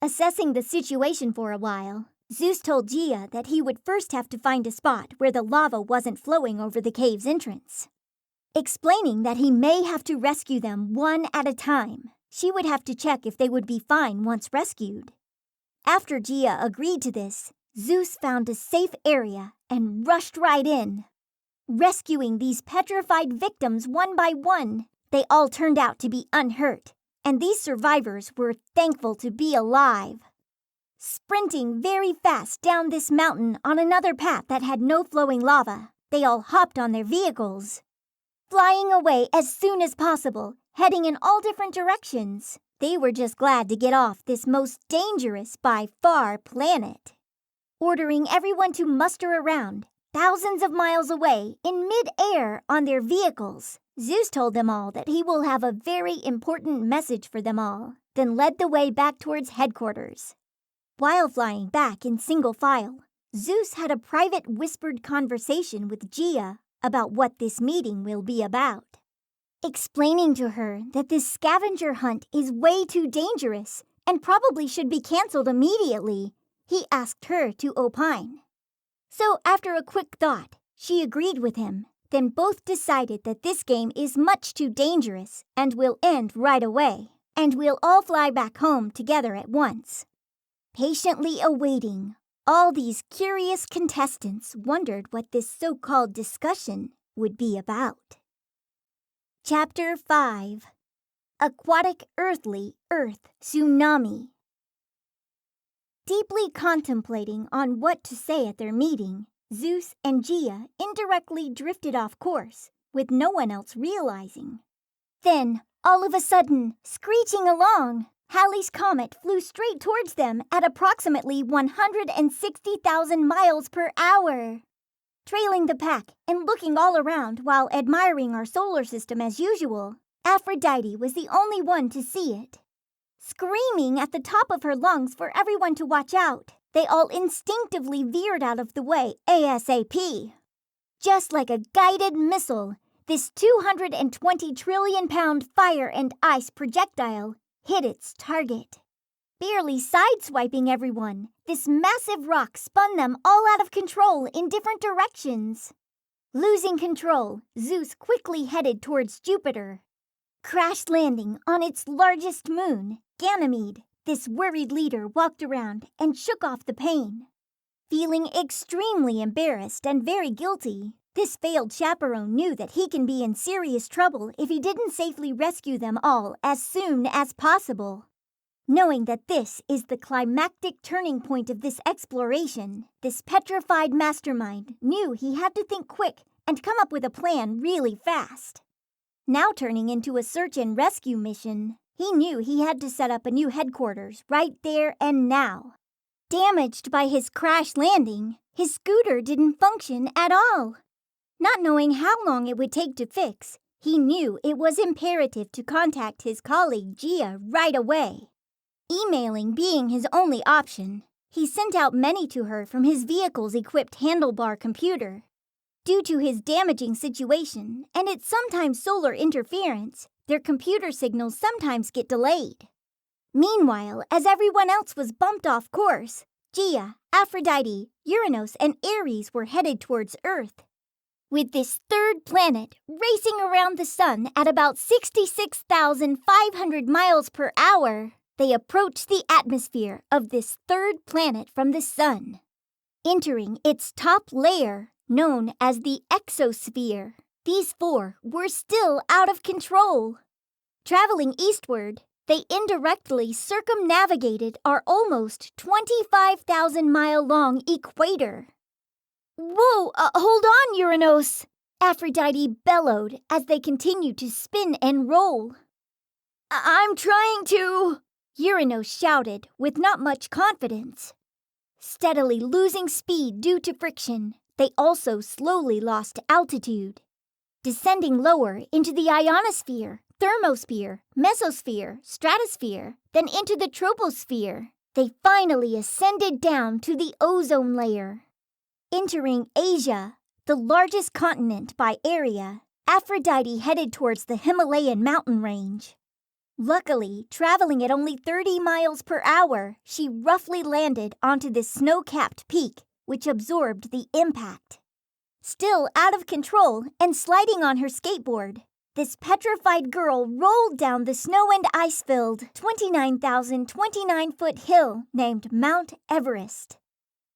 Assessing the situation for a while, Zeus told Gaia that he would first have to find a spot where the lava wasn't flowing over the cave's entrance. Explaining that he may have to rescue them one at a time, she would have to check if they would be fine once rescued. After Gaia agreed to this, Zeus found a safe area and rushed right in. Rescuing these petrified victims one by one, they all turned out to be unhurt, and these survivors were thankful to be alive. Sprinting very fast down this mountain on another path that had no flowing lava, they all hopped on their vehicles. Flying away as soon as possible, heading in all different directions, they were just glad to get off this most dangerous by far planet. ordering everyone to muster around, thousands of miles away in mid-air on their vehicles. Zeus told them all that he will have a very important message for them all, then led the way back towards headquarters. While flying back in single file, Zeus had a private whispered conversation with Gaia about what this meeting will be about. Explaining to her that this scavenger hunt is way too dangerous and probably should be canceled immediately, he asked her to opine. So after a quick thought, she agreed with him. Then both decided that this game is much too dangerous and will end right away, and we'll all fly back home together at once. Patiently awaiting, all these curious contestants wondered what this so-called discussion would be about. Chapter 5. Aquatic Earthly Earth Tsunami. Deeply contemplating on what to say at their meeting, Zeus and Gaia indirectly drifted off course, with no one else realizing. Then, all of a sudden, screeching along, Halley's comet flew straight towards them at approximately 160,000 miles per hour. Trailing the pack and looking all around while admiring our solar system as usual, Aphrodite was the only one to see it. Screaming at the top of her lungs for everyone to watch out, they all instinctively veered out of the way ASAP. Just like a guided missile, this 220 trillion-pound fire and ice projectile hit its target. Barely sideswiping everyone, this massive rock spun them all out of control in different directions. Losing control, Zeus quickly headed towards Jupiter. Crash landing on its largest moon, Ganymede, this worried leader walked around and shook off the pain. Feeling extremely embarrassed and very guilty, this failed chaperone knew that he can be in serious trouble if he didn't safely rescue them all as soon as possible. Knowing that this is the climactic turning point of this exploration, this petrified mastermind knew he had to think quick and come up with a plan really fast. Now turning into a search and rescue mission, he knew he had to set up a new headquarters right there and now. Damaged by his crash landing, his scooter didn't function at all. Not knowing how long it would take to fix, he knew it was imperative to contact his colleague Gaia right away. Emailing being his only option, he sent out many to her from his vehicle's equipped handlebar computer. Due to his damaging situation and its sometimes solar interference, their computer signals sometimes get delayed. Meanwhile, as everyone else was bumped off course, Gaia, Aphrodite, Uranus, and Ares were headed towards Earth. With this third planet racing around the sun at about 66,500 miles per hour, they approached the atmosphere of this third planet from the sun. Entering its top layer, known as the exosphere, these four were still out of control. Traveling eastward, they indirectly circumnavigated our almost 25,000-mile-long equator. "Whoa, hold on, Uranus!" Aphrodite bellowed as they continued to spin and roll. "I'm trying to," Uranus shouted with not much confidence. Steadily losing speed due to friction, they also slowly lost altitude. Descending lower into the ionosphere, thermosphere, mesosphere, stratosphere, then into the troposphere, they finally ascended down to the ozone layer. Entering Asia, the largest continent by area, Aphrodite headed towards the Himalayan mountain range. Luckily, traveling at only 30 miles per hour, she roughly landed onto this snow-capped peak, which absorbed the impact. Still out of control and sliding on her skateboard, this petrified girl rolled down the snow and ice-filled 29,029-foot hill named Mount Everest.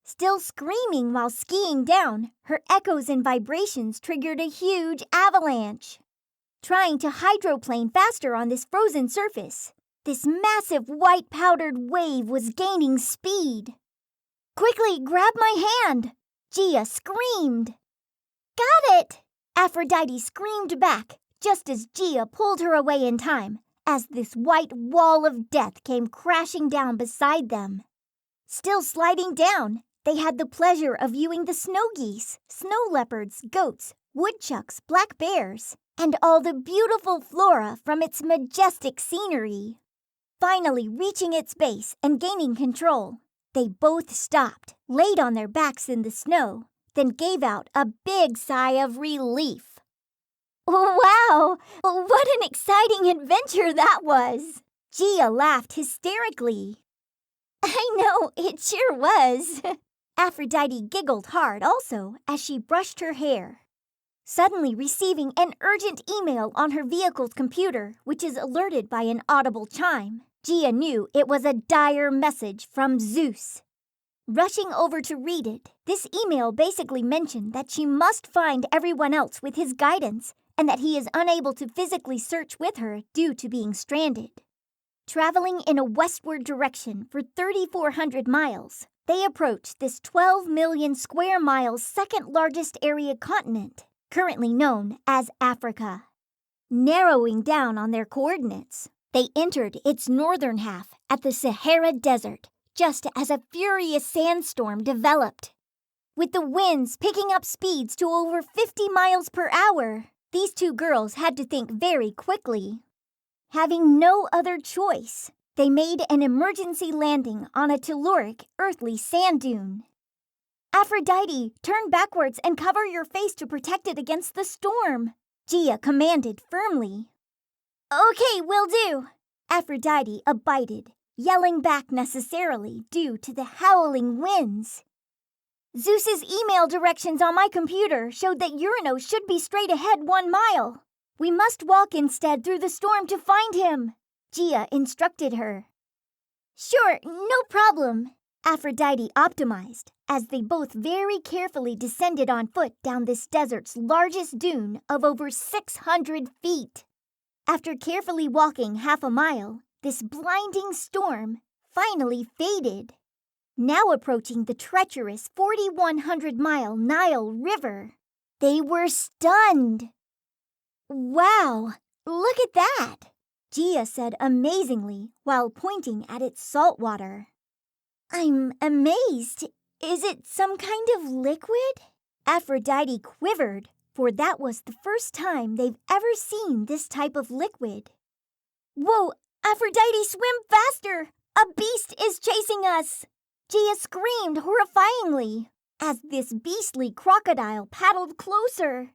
Still screaming while skiing down, her echoes and vibrations triggered a huge avalanche. Trying to hydroplane faster on this frozen surface, this massive white powdered wave was gaining speed. "Quickly, grab my hand!" Gaia screamed. "Got it!" Aphrodite screamed back, just as Gaia pulled her away in time, as this white wall of death came crashing down beside them. Still sliding down, they had the pleasure of viewing the snow geese, snow leopards, goats, woodchucks, black bears, and all the beautiful flora from its majestic scenery. Finally reaching its base and gaining control, they both stopped, laid on their backs in the snow, then gave out a big sigh of relief. Wow! What an exciting adventure that was! Gia laughed hysterically. I know, it sure was. Aphrodite giggled hard also as she brushed her hair. Suddenly receiving an urgent email on her vehicle's computer, which is alerted by an audible chime, Gia knew it was a dire message from Zeus. Rushing over to read it, this email basically mentioned that she must find everyone else with his guidance and that he is unable to physically search with her due to being stranded. Traveling in a westward direction for 3,400 miles, they approached this 12 million square miles second largest area continent, currently known as Africa. Narrowing down on their coordinates, they entered its northern half at the Sahara Desert just as a furious sandstorm developed. With the winds picking up speeds to over 50 miles per hour, these two girls had to think very quickly. Having no other choice, they made an emergency landing on a telluric, earthly sand dune. Aphrodite, turn backwards and cover your face to protect it against the storm, Gia commanded firmly. Okay, will do. Aphrodite abided, yelling back necessarily due to the howling winds. Zeus's email directions on my computer showed that Uranus should be straight ahead 1 mile. We must walk instead through the storm to find him, Gia instructed her. Sure, no problem, Aphrodite optimized as they both very carefully descended on foot down this desert's largest dune of over 600 feet. After carefully walking half a mile, this blinding storm finally faded. Now approaching the treacherous 4,100-mile Nile River, they were stunned. Wow, look at that, Gia said amazingly while pointing at its salt water. I'm amazed. Is it some kind of liquid? Aphrodite quivered, for that was the first time they've ever seen this type of liquid. Whoa, Aphrodite, swim faster! A beast is chasing us! Gia screamed horrifyingly as this beastly crocodile paddled closer.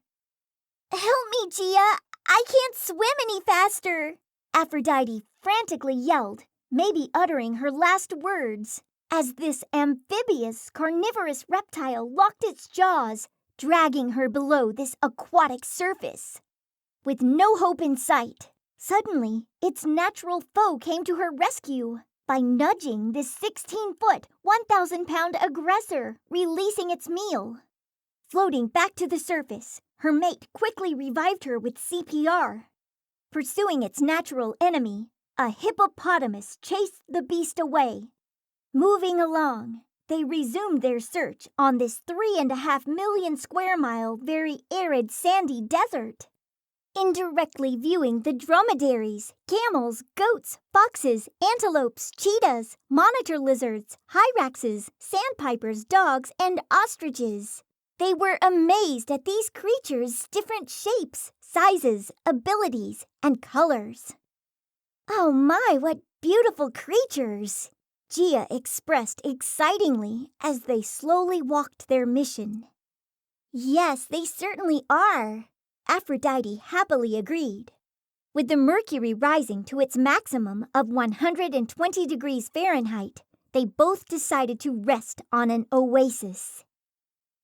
Help me, Gia! I can't swim any faster! Aphrodite frantically yelled, maybe uttering her last words, as this amphibious, carnivorous reptile locked its jaws, dragging her below this aquatic surface. With no hope in sight, suddenly its natural foe came to her rescue by nudging this 16-foot, 1,000-pound aggressor, releasing its meal. Floating back to the surface, her mate quickly revived her with CPR. Pursuing its natural enemy, a hippopotamus chased the beast away. Moving along, they resumed their search on this 3.5 million square mile very arid sandy desert. Indirectly viewing the dromedaries, camels, goats, foxes, antelopes, cheetahs, monitor lizards, hyraxes, sandpipers, dogs, and ostriches. They were amazed at these creatures' different shapes, sizes, abilities, and colors. Oh my, what beautiful creatures! Gia expressed excitingly as they slowly walked their mission. Yes, they certainly are, Aphrodite happily agreed. With the mercury rising to its maximum of 120 degrees Fahrenheit, they both decided to rest on an oasis.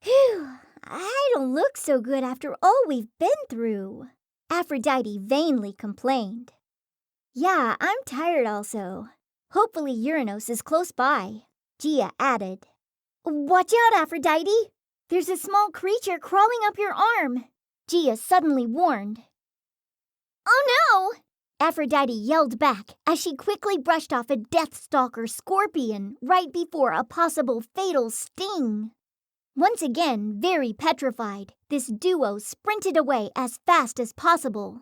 Phew, I don't look so good after all we've been through, Aphrodite vainly complained. Yeah, I'm tired also. Hopefully Uranus is close by, Gia added. Watch out, Aphrodite! There's a small creature crawling up your arm, Gia suddenly warned. Oh no! Aphrodite yelled back as she quickly brushed off a Deathstalker scorpion right before a possible fatal sting. Once again, very petrified, this duo sprinted away as fast as possible.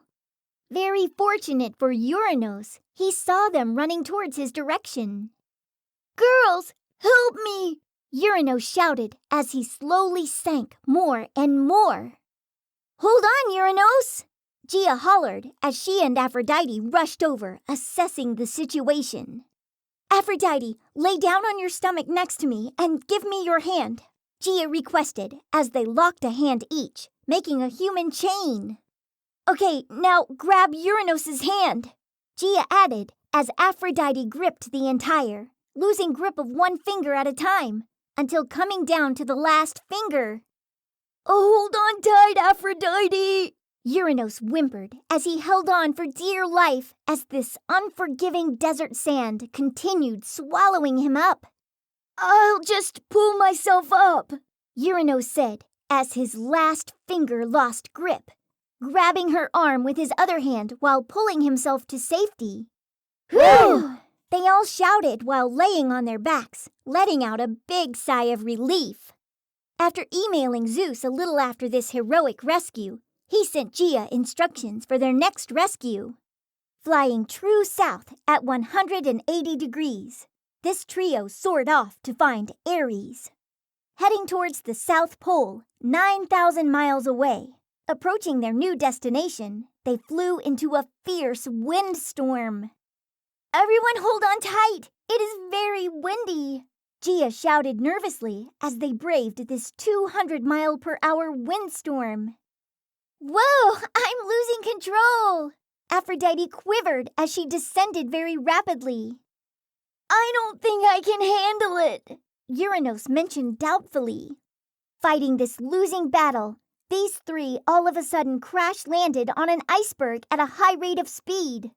Very fortunate for Uranus, he saw them running towards his direction. Girls, help me! Uranus shouted as he slowly sank more and more. "Hold on, Uranus!" Gia hollered as she and Aphrodite rushed over, assessing the situation. "Aphrodite, lay down on your stomach next to me and give me your hand," Gia requested as they locked a hand each, making a human chain. "Okay, now grab Uranus's hand," Gia added as Aphrodite gripped the entire, losing grip of one finger at a time, until coming down to the last finger. "Hold on tight, Aphrodite!" Uranus whimpered as he held on for dear life as this unforgiving desert sand continued swallowing him up. "I'll just pull myself up," Uranus said as his last finger lost grip, grabbing her arm with his other hand while pulling himself to safety. "Whew!" They all shouted while laying on their backs, letting out a big sigh of relief. After emailing Zeus a little after this heroic rescue, he sent Gia instructions for their next rescue. Flying true south at 180 degrees, this trio soared off to find Ares. Heading towards the South Pole, 9,000 miles away, approaching their new destination, they flew into a fierce windstorm. "Everyone hold on tight! It is very windy!" Gia shouted nervously as they braved this 200-mile-per-hour windstorm. "Whoa! I'm losing control!" Aphrodite quivered as she descended very rapidly. "I don't think I can handle it," Uranus mentioned doubtfully. Fighting this losing battle, these three all of a sudden crash-landed on an iceberg at a high rate of speed.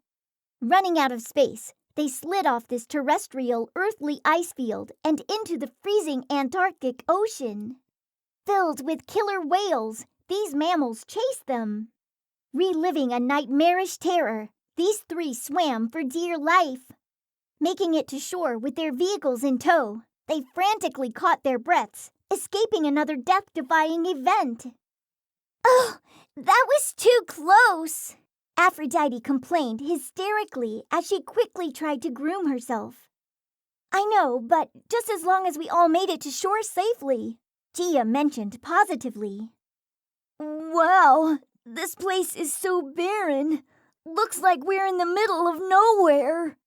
Running out of space, they slid off this terrestrial earthly ice field and into the freezing Antarctic Ocean. Filled with killer whales, these mammals chased them. Reliving a nightmarish terror, these three swam for dear life. Making it to shore with their vehicles in tow, they frantically caught their breaths, escaping another death-defying event. "Oh, that was too close!" Aphrodite complained hysterically as she quickly tried to groom herself. "I know, but just as long as we all made it to shore safely," Gia mentioned positively. "Wow, this place is so barren. Looks like we're in the middle of nowhere,"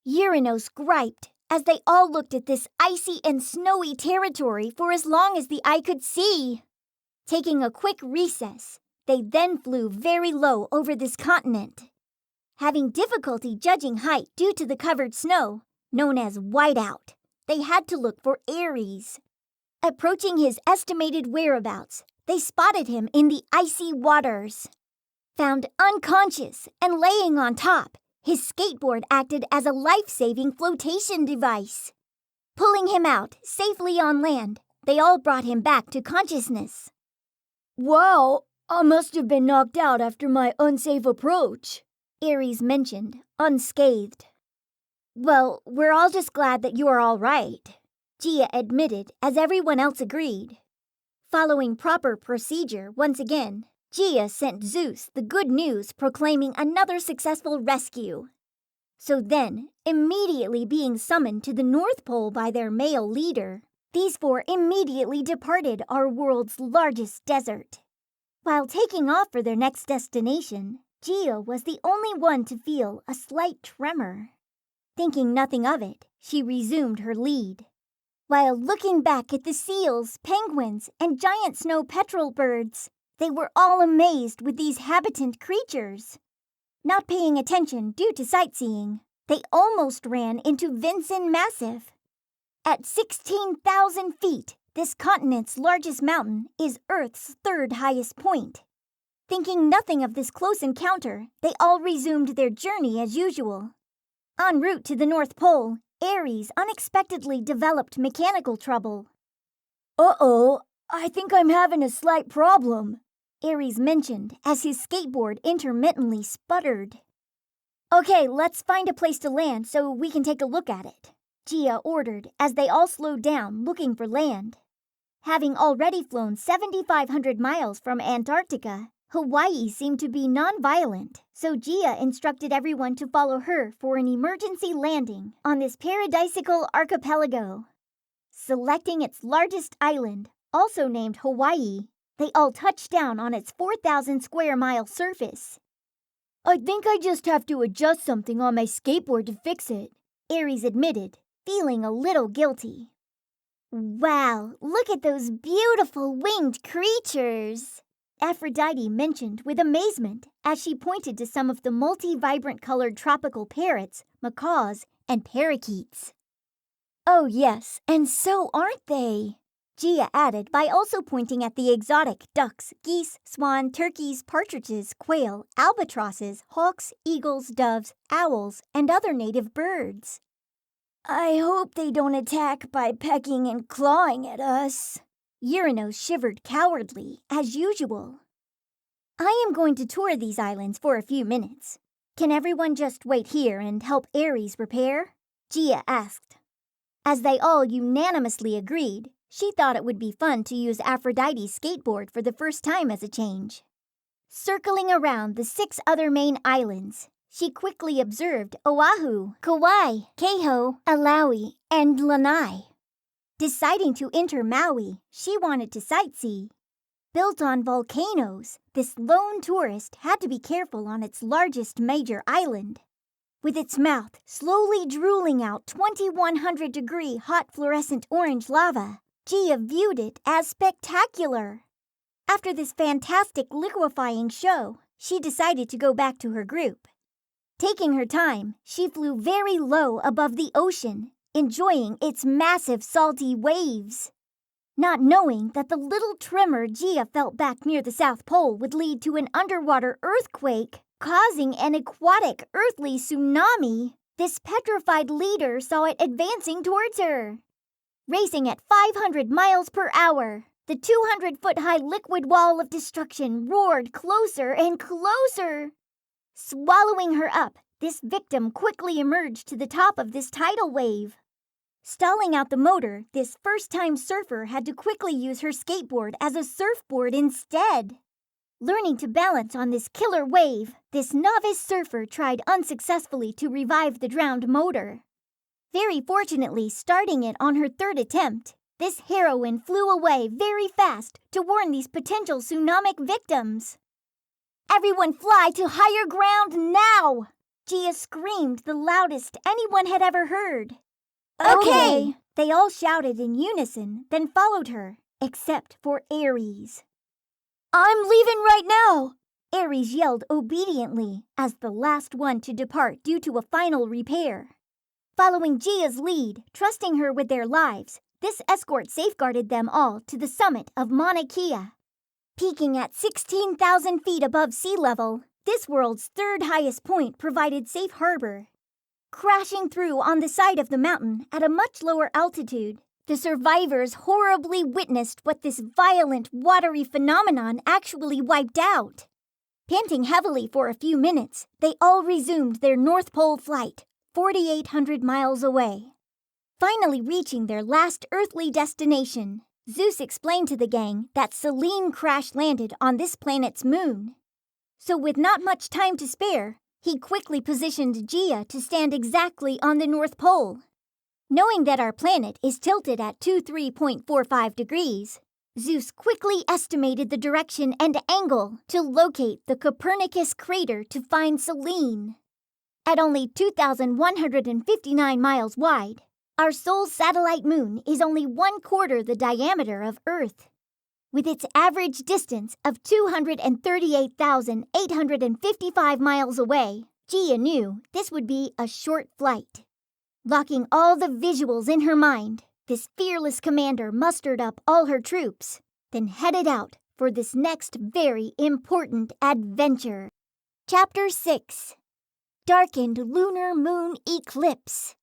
Uranus griped as they all looked at this icy and snowy territory for as long as the eye could see. Taking a quick recess, they then flew very low over this continent. Having difficulty judging height due to the covered snow, known as whiteout, they had to look for Ares. Approaching his estimated whereabouts, they spotted him in the icy waters. Found unconscious and laying on top, his skateboard acted as a life-saving flotation device. Pulling him out safely on land, they all brought him back to consciousness. "Wow, I must have been knocked out after my unsafe approach," Ares mentioned, unscathed. "Well, we're all just glad that you are all right," Gia admitted as everyone else agreed. Following proper procedure once again, Gia sent Zeus the good news proclaiming another successful rescue. So then, immediately being summoned to the North Pole by their male leader, these four immediately departed our world's largest desert. While taking off for their next destination, Gia was the only one to feel a slight tremor. Thinking nothing of it, she resumed her lead. While looking back at the seals, penguins, and giant snow petrel birds, they were all amazed with these habitant creatures. Not paying attention due to sightseeing, they almost ran into Vinson Massif. At 16,000 feet, this continent's largest mountain is Earth's third highest point. Thinking nothing of this close encounter, they all resumed their journey as usual. En route to the North Pole, Ares unexpectedly developed mechanical trouble. "Uh-oh, I think I'm having a slight problem," Ares mentioned as his skateboard intermittently sputtered. "Okay, let's find a place to land so we can take a look at it," Gia ordered as they all slowed down looking for land. Having already flown 7,500 miles from Antarctica, Hawaii seemed to be non-violent, so Gia instructed everyone to follow her for an emergency landing on this paradisical archipelago. Selecting its largest island, also named Hawaii, they all touched down on its 4,000 square mile surface. I think I just have to adjust something on my skateboard to fix it, Ares admitted, feeling a little guilty. Wow, look at those beautiful winged creatures, Aphrodite mentioned with amazement as she pointed to some of the multi-vibrant colored tropical parrots, macaws, and parakeets. Oh yes, and so aren't they? Gia added by also pointing at the exotic ducks, geese, swan, turkeys, partridges, quail, albatrosses, hawks, eagles, doves, owls, and other native birds. I hope they don't attack by pecking and clawing at us. Uranus shivered cowardly, as usual. I am going to tour these islands for a few minutes. Can everyone just wait here and help Ares repair? Gia asked. As they all unanimously agreed, she thought it would be fun to use Aphrodite's skateboard for the first time as a change. Circling around the 6 other main islands, she quickly observed Oahu, Kauai, Keho, Alaui, and Lanai. Deciding to enter Maui, she wanted to sightsee. Built on volcanoes, this lone tourist had to be careful on its largest major island. With its mouth slowly drooling out 2100-degree hot fluorescent orange lava, Gia viewed it as spectacular. After this fantastic liquefying show, she decided to go back to her group. Taking her time, she flew very low above the ocean, enjoying its massive salty waves. Not knowing that the little tremor Gia felt back near the South Pole would lead to an underwater earthquake, causing an aquatic earthly tsunami, this petrified leader saw it advancing towards her. Racing at 500 miles per hour, the 200-foot-high liquid wall of destruction roared closer and closer. Swallowing her up, this victim quickly emerged to the top of this tidal wave. Stalling out the motor, this first-time surfer had to quickly use her skateboard as a surfboard instead. Learning to balance on this killer wave, this novice surfer tried unsuccessfully to revive the drowned motor. Very fortunately, starting it on her 3rd attempt, this heroine flew away very fast to warn these potential tsunamic victims. Everyone fly to higher ground now! Gia screamed the loudest anyone had ever heard. Okay! They all shouted in unison, then followed her, except for Ares. I'm leaving right now! Ares yelled obediently as the last one to depart due to a final repair. Following Gia's lead, trusting her with their lives, this escort safeguarded them all to the summit of Mauna Kea. Peaking at 16,000 feet above sea level, this world's 3rd highest point provided safe harbor. Crashing through on the side of the mountain at a much lower altitude, the survivors horribly witnessed what this violent, watery phenomenon actually wiped out. Panting heavily for a few minutes, they all resumed their North Pole flight, 4,800 miles away. Finally reaching their last earthly destination, Zeus explained to the gang that Selene crash-landed on this planet's moon. So with not much time to spare, he quickly positioned Gia to stand exactly on the North Pole. Knowing that our planet is tilted at 23.45 degrees, Zeus quickly estimated the direction and angle to locate the Copernicus crater to find Selene. At only 2,159 miles wide, our sole satellite moon is only 1/4 the diameter of Earth. With its average distance of 238,855 miles away, Gia knew this would be a short flight. Locking all the visuals in her mind, this fearless commander mustered up all her troops, then headed out for this next very important adventure. Chapter 6. Darkened Lunar Moon Eclipse.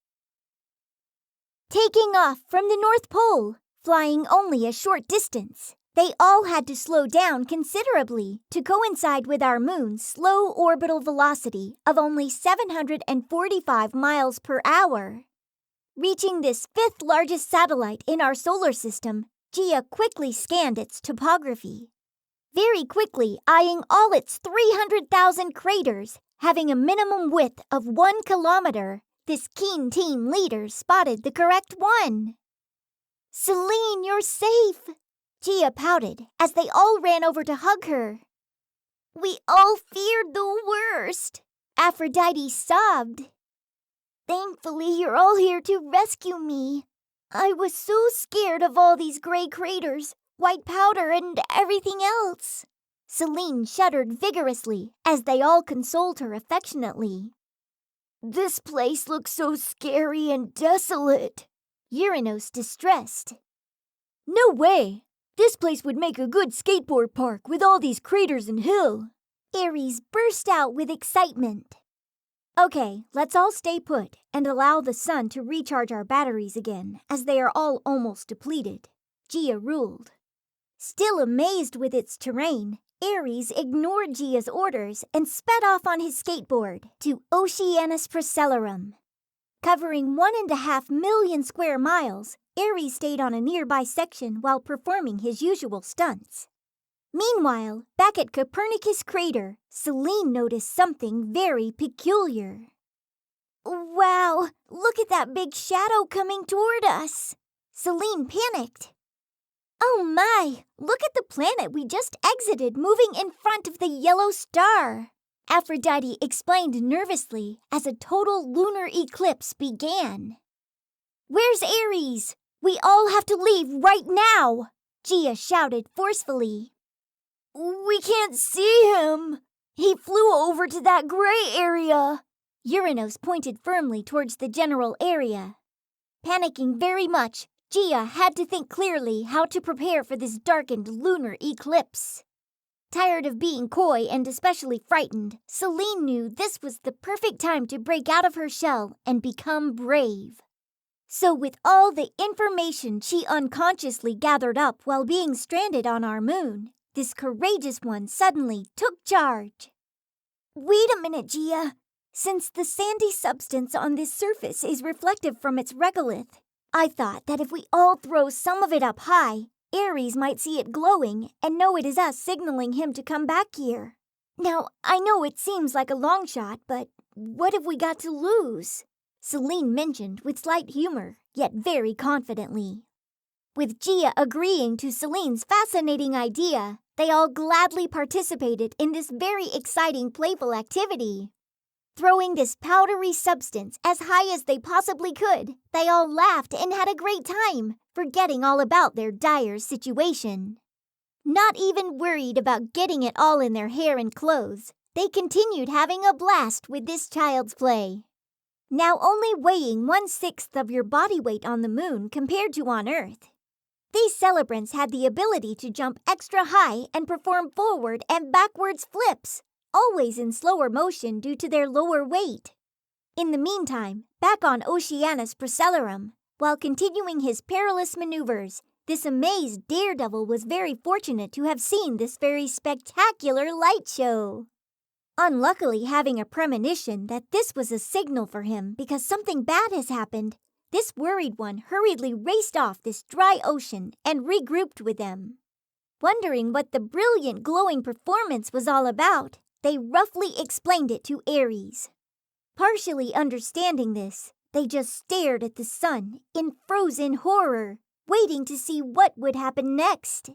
Taking off from the North Pole, flying only a short distance, they all had to slow down considerably to coincide with our moon's slow orbital velocity of only 745 miles per hour. Reaching this 5th largest satellite in our solar system, Gia quickly scanned its topography. Very quickly eyeing all its 300,000 craters, having a minimum width of 1 kilometer, this keen team leader spotted the correct one. Celine, you're safe! Gia pouted as they all ran over to hug her. We all feared the worst, Aphrodite sobbed. Thankfully, you're all here to rescue me. I was so scared of all these gray craters, white powder, and everything else. Celine shuddered vigorously as they all consoled her affectionately. This place looks so scary and desolate, Uranus distressed. No way! This place would make a good skateboard park with all these craters and hill. Ares burst out with excitement. Okay, let's all stay put and allow the sun to recharge our batteries again, as they are all almost depleted, Gia ruled. Still amazed with its terrain, Ares ignored Gia's orders and sped off on his skateboard to Oceanus Procellarum. Covering 1.5 million square miles, Ares stayed on a nearby section while performing his usual stunts. Meanwhile, back at Copernicus Crater, Celine noticed something very peculiar. Wow, look at that big shadow coming toward us. Celine panicked. Oh my, look at the planet we just exited moving in front of the yellow star. Aphrodite explained nervously as a total lunar eclipse began. Where's Ares? We all have to leave right now, Gia shouted forcefully. We can't see him. He flew over to that gray area. Uranus pointed firmly towards the general area. Panicking very much, Gia had to think clearly how to prepare for this darkened lunar eclipse. Tired of being coy and especially frightened, Celine knew this was the perfect time to break out of her shell and become brave. So with all the information she unconsciously gathered up while being stranded on our moon, this courageous one suddenly took charge. Wait a minute, Gia. Since the sandy substance on this surface is reflective from its regolith, I thought that if we all throw some of it up high, Ares might see it glowing and know it is us signaling him to come back here. Now, I know it seems like a long shot, but what have we got to lose? Celine mentioned with slight humor, yet very confidently. With Gia agreeing to Celine's fascinating idea, they all gladly participated in this very exciting playful activity. Throwing this powdery substance as high as they possibly could, they all laughed and had a great time, forgetting all about their dire situation. Not even worried about getting it all in their hair and clothes, they continued having a blast with this child's play. Now only weighing 1/6 of your body weight on the moon compared to on Earth, these celebrants had the ability to jump extra high and perform forward and backwards flips, always in slower motion due to their lower weight. In the meantime, back on Oceanus Procellarum, while continuing his perilous maneuvers, this amazed daredevil was very fortunate to have seen this very spectacular light show. Unluckily having a premonition that this was a signal for him because something bad has happened, this worried one hurriedly raced off this dry ocean and regrouped with them. Wondering what the brilliant glowing performance was all about, they roughly explained it to Ares. Partially understanding this, they just stared at the sun in frozen horror, waiting to see what would happen next.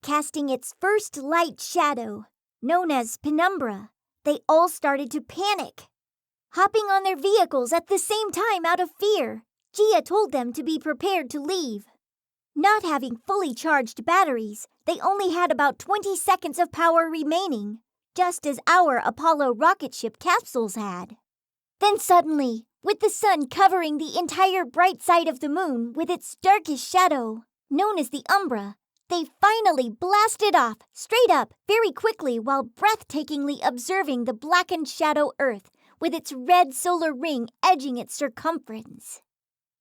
Casting its first light shadow, known as penumbra, they all started to panic. Hopping on their vehicles at the same time out of fear, Gia told them to be prepared to leave. Not having fully charged batteries, they only had about 20 seconds of power remaining, just as our Apollo rocket ship capsules had. Then suddenly, with the sun covering the entire bright side of the moon with its darkest shadow, known as the umbra, they finally blasted off, straight up, very quickly while breathtakingly observing the blackened shadow Earth with its red solar ring edging its circumference.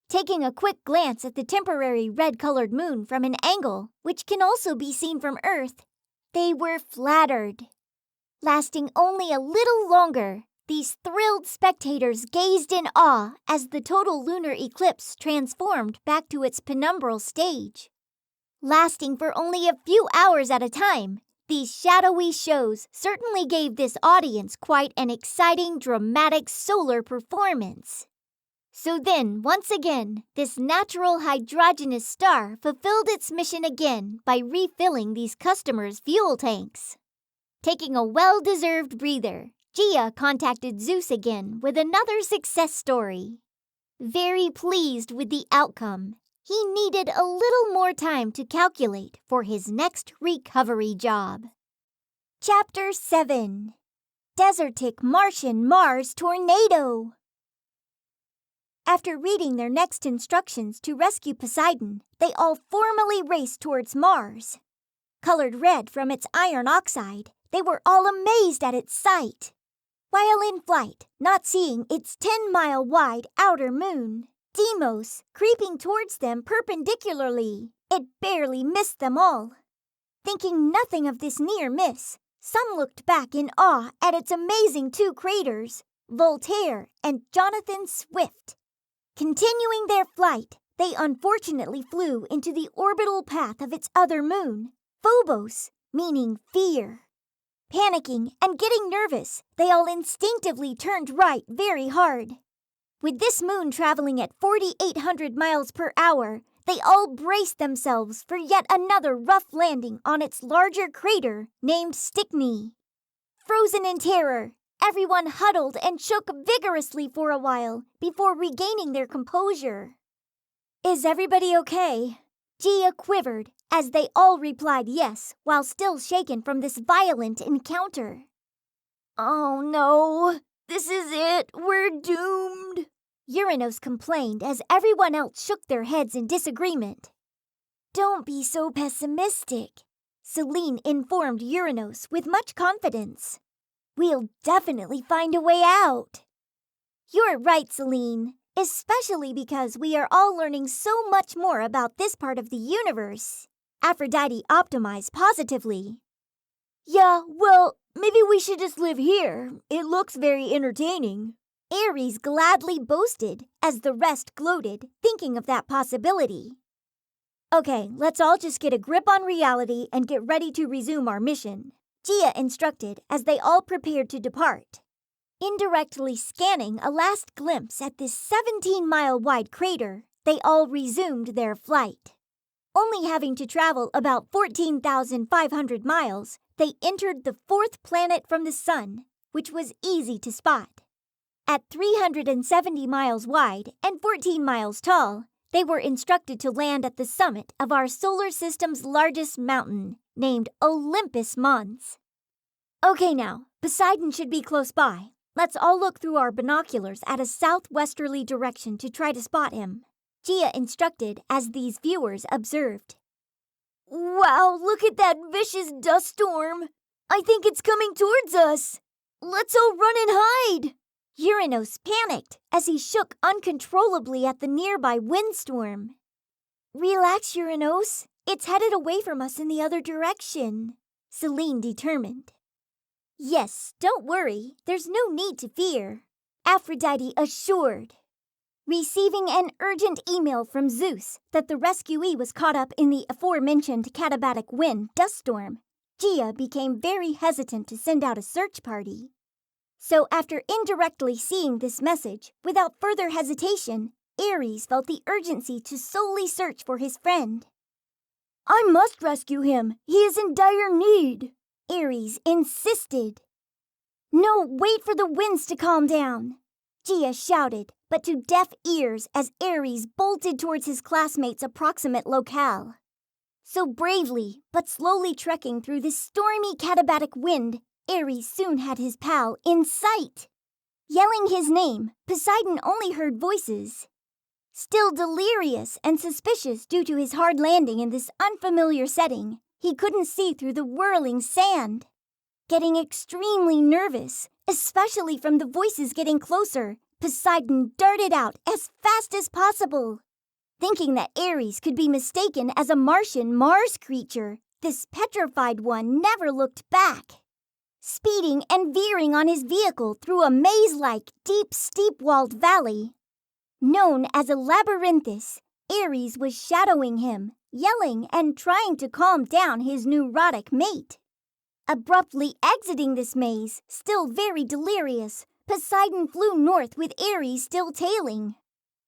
Taking a quick glance at the temporary red-colored moon from an angle, which can also be seen from Earth, they were flattered. Lasting only a little longer, these thrilled spectators gazed in awe as the total lunar eclipse transformed back to its penumbral stage. Lasting for only a few hours at a time, these shadowy shows certainly gave this audience quite an exciting, dramatic solar performance. So then, once again, this natural hydrogenous star fulfilled its mission again by refilling these customers' fuel tanks. Taking a well-deserved breather, Gia contacted Zeus again with another success story. Very pleased with the outcome, he needed a little more time to calculate for his next recovery job. Chapter 7. Desertic Martian Mars Tornado. After reading their next instructions to rescue Poseidon, they all formally raced towards Mars. Colored red from its iron oxide, they were all amazed at its sight. While in flight, not seeing its 10-mile-wide outer moon, Deimos, creeping towards them perpendicularly, it barely missed them all. Thinking nothing of this near miss, some looked back in awe at its amazing two craters, Voltaire and Jonathan Swift. Continuing their flight, they unfortunately flew into the orbital path of its other moon, Phobos, meaning fear. Panicking and getting nervous, they all instinctively turned right very hard. With this moon traveling at 4,800 miles per hour, they all braced themselves for yet another rough landing on its larger crater named Stickney. Frozen in terror, everyone huddled and shook vigorously for a while before regaining their composure. "Is everybody okay?" Gia quivered as they all replied yes while still shaken from this violent encounter. "Oh no, this is it, we're doomed," Uranus complained as everyone else shook their heads in disagreement. "Don't be so pessimistic," Selene informed Uranus with much confidence. "We'll definitely find a way out." "You're right, Selene. Especially because we are all learning so much more about this part of the universe," Aphrodite optimized positively. "Yeah, well, maybe we should just live here. It looks very entertaining," Ares gladly boasted as the rest gloated, thinking of that possibility. "Okay, let's all just get a grip on reality and get ready to resume our mission," Gia instructed as they all prepared to depart. Indirectly scanning a last glimpse at this 17-mile-wide crater, they all resumed their flight. Only having to travel about 14,500 miles, they entered the fourth planet from the sun, which was easy to spot. At 370 miles wide and 14 miles tall, they were instructed to land at the summit of our solar system's largest mountain, named Olympus Mons. "Okay now, Poseidon should be close by. Let's all look through our binoculars at a southwesterly direction to try to spot him," Gia instructed as these viewers observed. "Wow, look at that vicious dust storm! I think it's coming towards us! Let's all run and hide!" Uranus panicked as he shook uncontrollably at the nearby windstorm. "Relax, Uranus. It's headed away from us in the other direction," Selene determined. "Yes, don't worry. There's no need to fear," Aphrodite assured. Receiving an urgent email from Zeus that the rescuee was caught up in the aforementioned katabatic wind dust storm, Gia became very hesitant to send out a search party. So after indirectly seeing this message, without further hesitation, Ares felt the urgency to solely search for his friend. "I must rescue him. He is in dire need," Ares insisted. "No, wait for the winds to calm down," Gia shouted, but to deaf ears as Ares bolted towards his classmates' approximate locale. So bravely, but slowly trekking through this stormy katabatic wind, Ares soon had his pal in sight. Yelling his name, Poseidon only heard voices. Still delirious and suspicious due to his hard landing in this unfamiliar setting, he couldn't see through the whirling sand. Getting extremely nervous, especially from the voices getting closer, Poseidon darted out as fast as possible. Thinking that Ares could be mistaken as a Martian Mars creature, this petrified one never looked back. Speeding and veering on his vehicle through a maze-like, deep, steep-walled valley. Known as a labyrinthus, Ares was shadowing him, yelling and trying to calm down his neurotic mate. Abruptly exiting this maze, still very delirious, Poseidon flew north with Ares still tailing.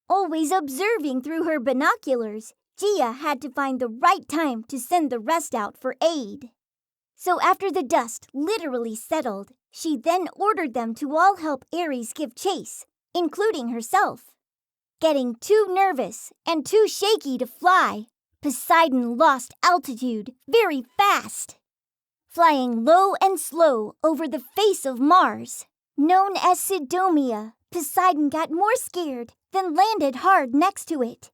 Always observing through her binoculars, Gia had to find the right time to send the rest out for aid. So after the dust literally settled, she then ordered them to all help Ares give chase, including herself. Getting too nervous and too shaky to fly, Poseidon lost altitude very fast. Flying low and slow over the face of Mars, known as Sidomia, Poseidon got more scared, then landed hard next to it.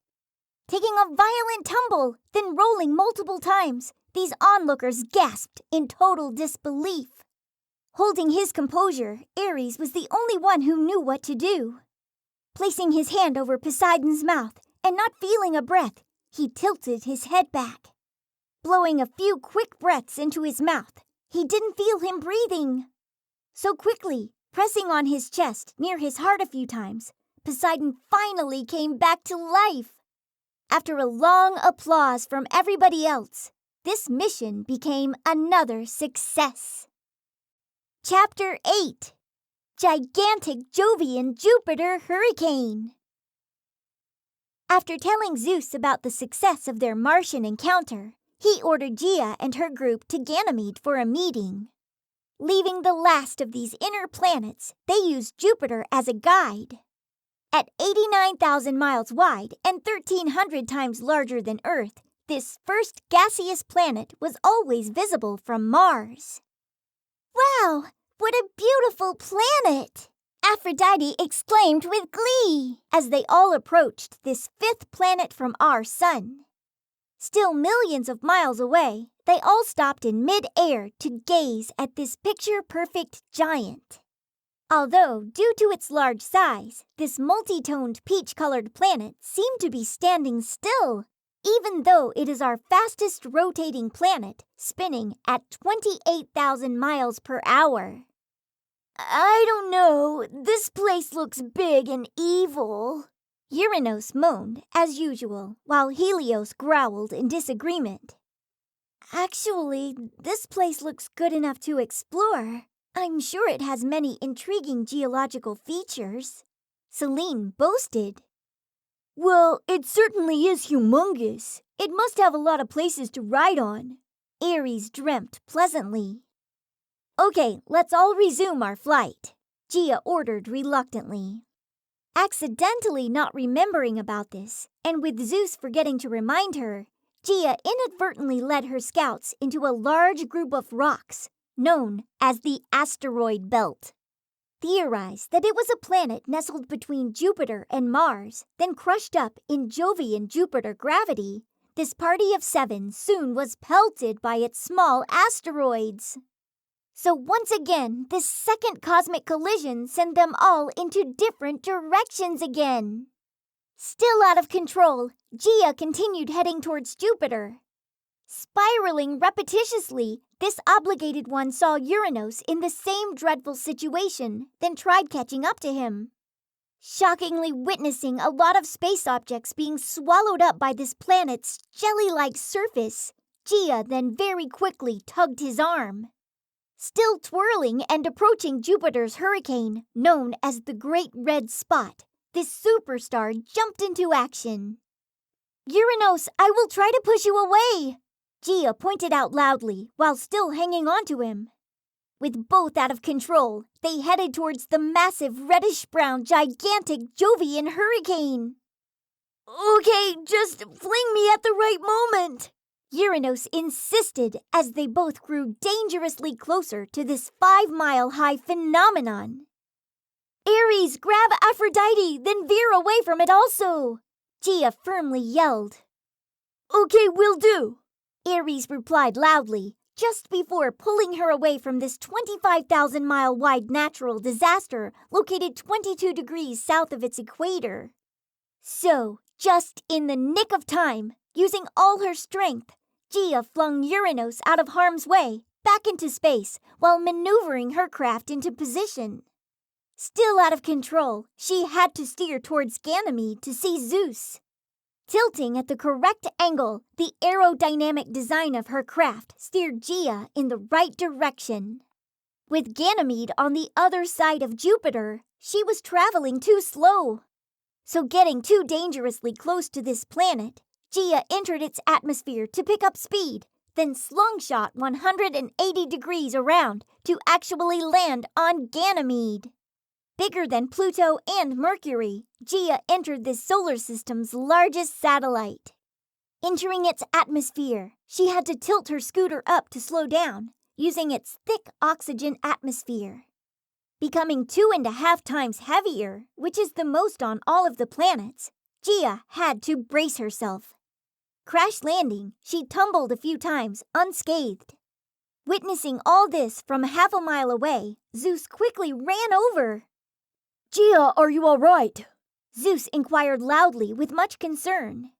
Taking a violent tumble, then rolling multiple times, these onlookers gasped in total disbelief. Holding his composure, Ares was the only one who knew what to do. Placing his hand over Poseidon's mouth and not feeling a breath, he tilted his head back. Blowing a few quick breaths into his mouth, he didn't feel him breathing. So quickly, pressing on his chest near his heart a few times, Poseidon finally came back to life. After a long applause from everybody else, this mission became another success. Chapter 8: Gigantic Jovian Jupiter Hurricane. After telling Zeus about the success of their Martian encounter, he ordered Gia and her group to Ganymede for a meeting. Leaving the last of these inner planets, they used Jupiter as a guide. At 89,000 miles wide and 1,300 times larger than Earth, this first gaseous planet was always visible from Mars. "Wow, what a beautiful planet!" Aphrodite exclaimed with glee as they all approached this fifth planet from our sun. Still millions of miles away, they all stopped in mid-air to gaze at this picture-perfect giant. Although, due to its large size, this multi-toned peach-colored planet seemed to be standing still, even though it is our fastest rotating planet, spinning at 28,000 miles per hour. "I don't know, this place looks big and evil," Uranus moaned, as usual, while Helios growled in disagreement. "Actually, this place looks good enough to explore. I'm sure it has many intriguing geological features," Selene boasted. "Well, it certainly is humongous. It must have a lot of places to ride on," Ares dreamt pleasantly. "Okay, let's all resume our flight," Gia ordered reluctantly. Accidentally not remembering about this, and with Zeus forgetting to remind her, Gia inadvertently led her scouts into a large group of rocks, known as the asteroid belt. Theorized that it was a planet nestled between Jupiter and Mars, then crushed up in Jovian Jupiter gravity, this party of 7 soon was pelted by its small asteroids. So once again, this second cosmic collision sent them all into different directions again. Still out of control, Gia continued heading towards Jupiter. Spiraling repetitiously, this obligated one saw Uranus in the same dreadful situation, then tried catching up to him. Shockingly witnessing a lot of space objects being swallowed up by this planet's jelly-like surface, Gia then very quickly tugged his arm. Still twirling and approaching Jupiter's hurricane, known as the Great Red Spot, this superstar jumped into action. "Uranus, I will try to push you away," Gia pointed out loudly while still hanging on to him. With both out of control, they headed towards the massive reddish-brown gigantic Jovian hurricane. "Okay, just fling me at the right moment," Uranus insisted as they both grew dangerously closer to this 5-mile-high phenomenon. "Ares, grab Aphrodite, then veer away from it also," Gia firmly yelled. "Okay, will do," Ares replied loudly, just before pulling her away from this 25,000-mile-wide natural disaster located 22 degrees south of its equator. So, just in the nick of time, using all her strength, Gia flung Uranus out of harm's way, back into space, while maneuvering her craft into position. Still out of control, she had to steer towards Ganymede to see Zeus. Tilting at the correct angle, the aerodynamic design of her craft steered Gia in the right direction. With Ganymede on the other side of Jupiter, she was traveling too slow. So getting too dangerously close to this planet, Gia entered its atmosphere to pick up speed, then slungshot 180 degrees around to actually land on Ganymede. Bigger than Pluto and Mercury, Gia entered this solar system's largest satellite. Entering its atmosphere, she had to tilt her scooter up to slow down, using its thick oxygen atmosphere. Becoming 2.5 times heavier, which is the most on all of the planets, Gia had to brace herself. Crash landing, she tumbled a few times unscathed. Witnessing all this from half a mile away, Zeus quickly ran over. Gia, are you all right? Zeus inquired loudly with much concern.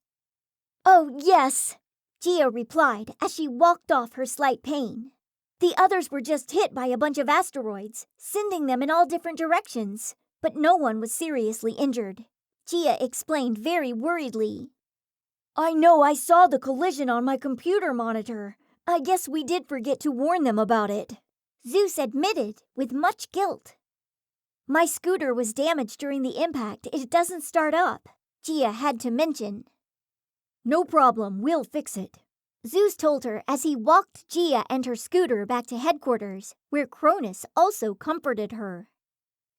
Oh, yes, Gia replied as she walked off her slight pain. The others were just hit by a bunch of asteroids, sending them in all different directions, but no one was seriously injured. Gia explained very worriedly. I know, I saw the collision on my computer monitor. I guess we did forget to warn them about it. Zeus admitted with much guilt. My scooter was damaged during the impact. It doesn't start up, Gia had to mention. No problem, we'll fix it, Zeus told her as he walked Gia and her scooter back to headquarters, where Cronus also comforted her.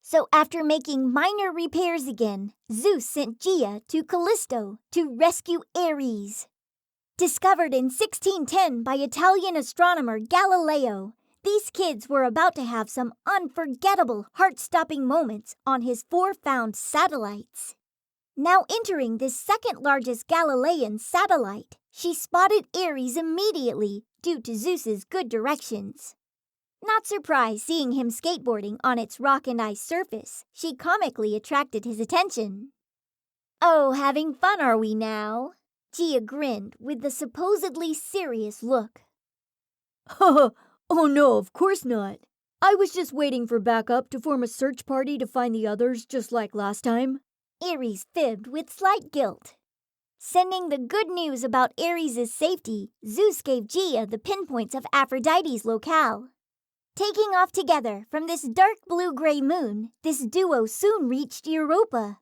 So after making minor repairs again, Zeus sent Gia to Callisto to rescue Ares. Discovered in 1610 by Italian astronomer Galileo, these kids were about to have some unforgettable, heart-stopping moments on his 4 found satellites. Now entering this second-largest Galilean satellite, she spotted Ares immediately due to Zeus's good directions. Not surprised seeing him skateboarding on its rock and ice surface, she comically attracted his attention. "Oh, having fun are we now?" Gia grinned with the supposedly serious look. Oh no, of course not. I was just waiting for backup to form a search party to find the others just like last time. Ares fibbed with slight guilt. Sending the good news about Ares' safety, Zeus gave Gia the pinpoints of Aphrodite's locale. Taking off together from this dark blue-gray moon, this duo soon reached Europa.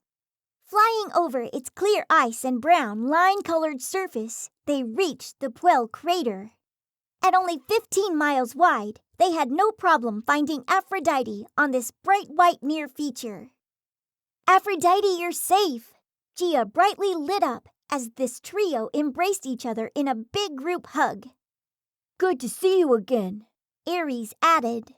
Flying over its clear ice and brown, line-colored surface, they reached the Puel crater. At only 15 miles wide, they had no problem finding Aphrodite on this bright white near feature. "Aphrodite, you're safe!" Gia brightly lit up as this trio embraced each other in a big group hug. "Good to see you again," Ares added.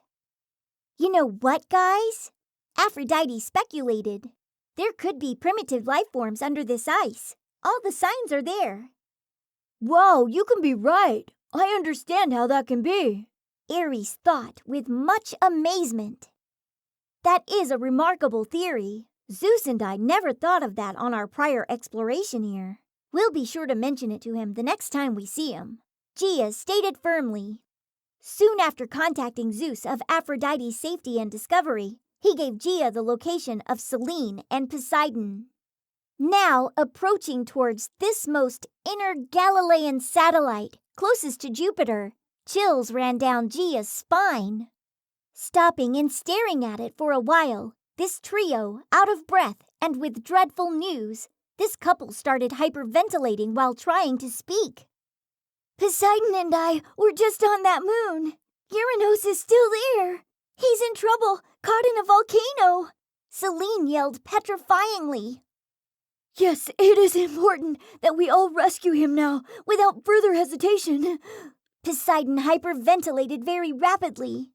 "You know what, guys?" Aphrodite speculated. "There could be primitive life forms under this ice. All the signs are there." "Wow, you can be right. I understand how that can be," Ares thought with much amazement. "That is a remarkable theory. Zeus and I never thought of that on our prior exploration here. We'll be sure to mention it to him the next time we see him," Gia stated firmly. Soon after contacting Zeus of Aphrodite's safety and discovery, he gave Gia the location of Selene and Poseidon. Now approaching towards this most inner Galilean satellite, closest to Jupiter, chills ran down Gia's spine. Stopping and staring at it for a while, this trio, out of breath and with dreadful news, this couple started hyperventilating while trying to speak. "Poseidon and I were just on that moon. Uranus is still there. He's in trouble, caught in a volcano," Selene yelled petrifyingly. "Yes, it is important that we all rescue him now, without further hesitation," Poseidon hyperventilated very rapidly.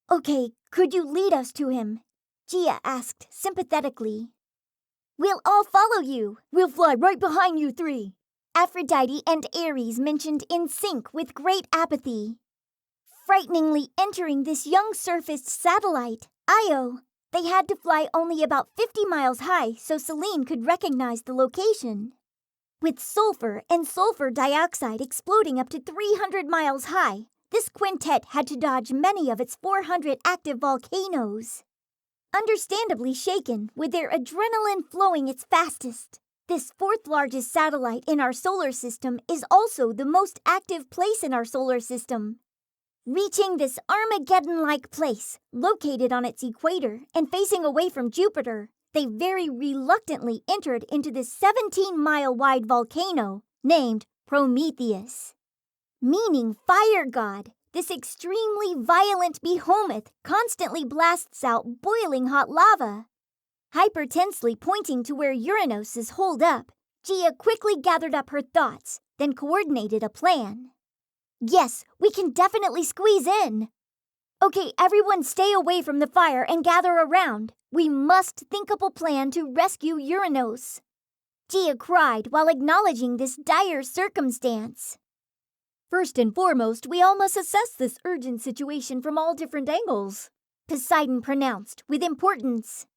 "Okay, could you lead us to him?" Gia asked sympathetically. "We'll all follow you. We'll fly right behind you 3. Aphrodite and Ares mentioned in sync with great apathy. Frighteningly entering this young-surfaced satellite, Io, they had to fly only about 50 miles high so Selene could recognize the location. With sulfur and sulfur dioxide exploding up to 300 miles high, this quintet had to dodge many of its 400 active volcanoes. Understandably shaken, with their adrenaline flowing its fastest, this 4th largest satellite in our solar system is also the most active place in our solar system. Reaching this Armageddon-like place, located on its equator and facing away from Jupiter, they very reluctantly entered into this 17-mile-wide volcano named Prometheus. Meaning fire god, this extremely violent behemoth constantly blasts out boiling hot lava. Hypertensely pointing to where Uranus is holed up, Gia quickly gathered up her thoughts, then coordinated a plan. Yes, we can definitely squeeze in. Okay, everyone stay away from the fire and gather around. We must think up a plan to rescue Uranus. Gia cried while acknowledging this dire circumstance. First and foremost, we all must assess this urgent situation from all different angles, Poseidon pronounced with importance.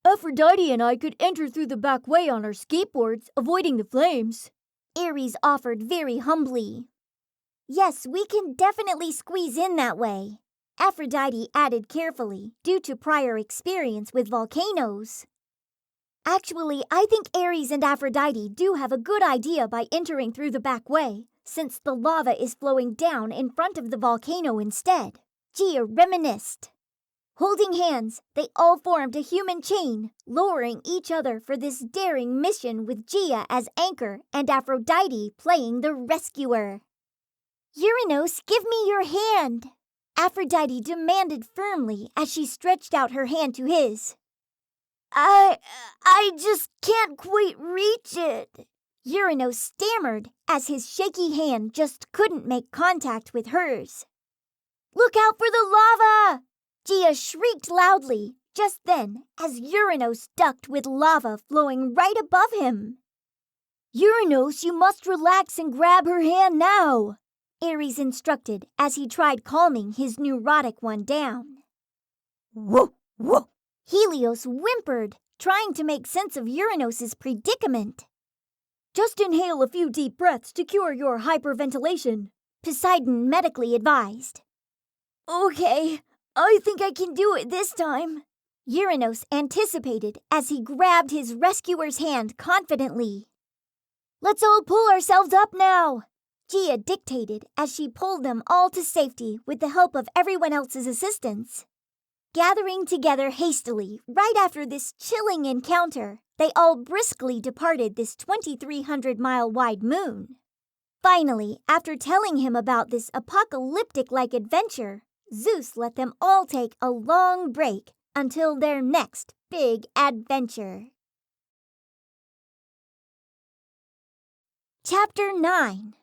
Aphrodite and I could enter through the back way on our skateboards, avoiding the flames, Ares offered very humbly. Yes, we can definitely squeeze in that way, Aphrodite added carefully, due to prior experience with volcanoes. Actually, I think Ares and Aphrodite do have a good idea by entering through the back way, since the lava is flowing down in front of the volcano instead, Gia reminisced. Holding hands, they all formed a human chain, lowering each other for this daring mission with Gia as anchor and Aphrodite playing the rescuer. Uranus, give me your hand, Aphrodite demanded firmly as she stretched out her hand to his. I just can't quite reach it, Uranus stammered as his shaky hand just couldn't make contact with hers. Look out for the lava! Gia shrieked loudly just then as Uranus ducked with lava flowing right above him. Uranus, you must relax and grab her hand now, Ares instructed as he tried calming his neurotic one down. Whoa, whoa! Helios whimpered, trying to make sense of Uranus's predicament. Just inhale a few deep breaths to cure your hyperventilation, Poseidon medically advised. Okay, I think I can do it this time, Uranus anticipated as he grabbed his rescuer's hand confidently. Let's all pull ourselves up now, Gia dictated as she pulled them all to safety with the help of everyone else's assistance. Gathering together hastily right after this chilling encounter, they all briskly departed this 2,300-mile-wide moon. Finally, after telling him about this apocalyptic-like adventure, Zeus let them all take a long break until their next big adventure. Chapter 9.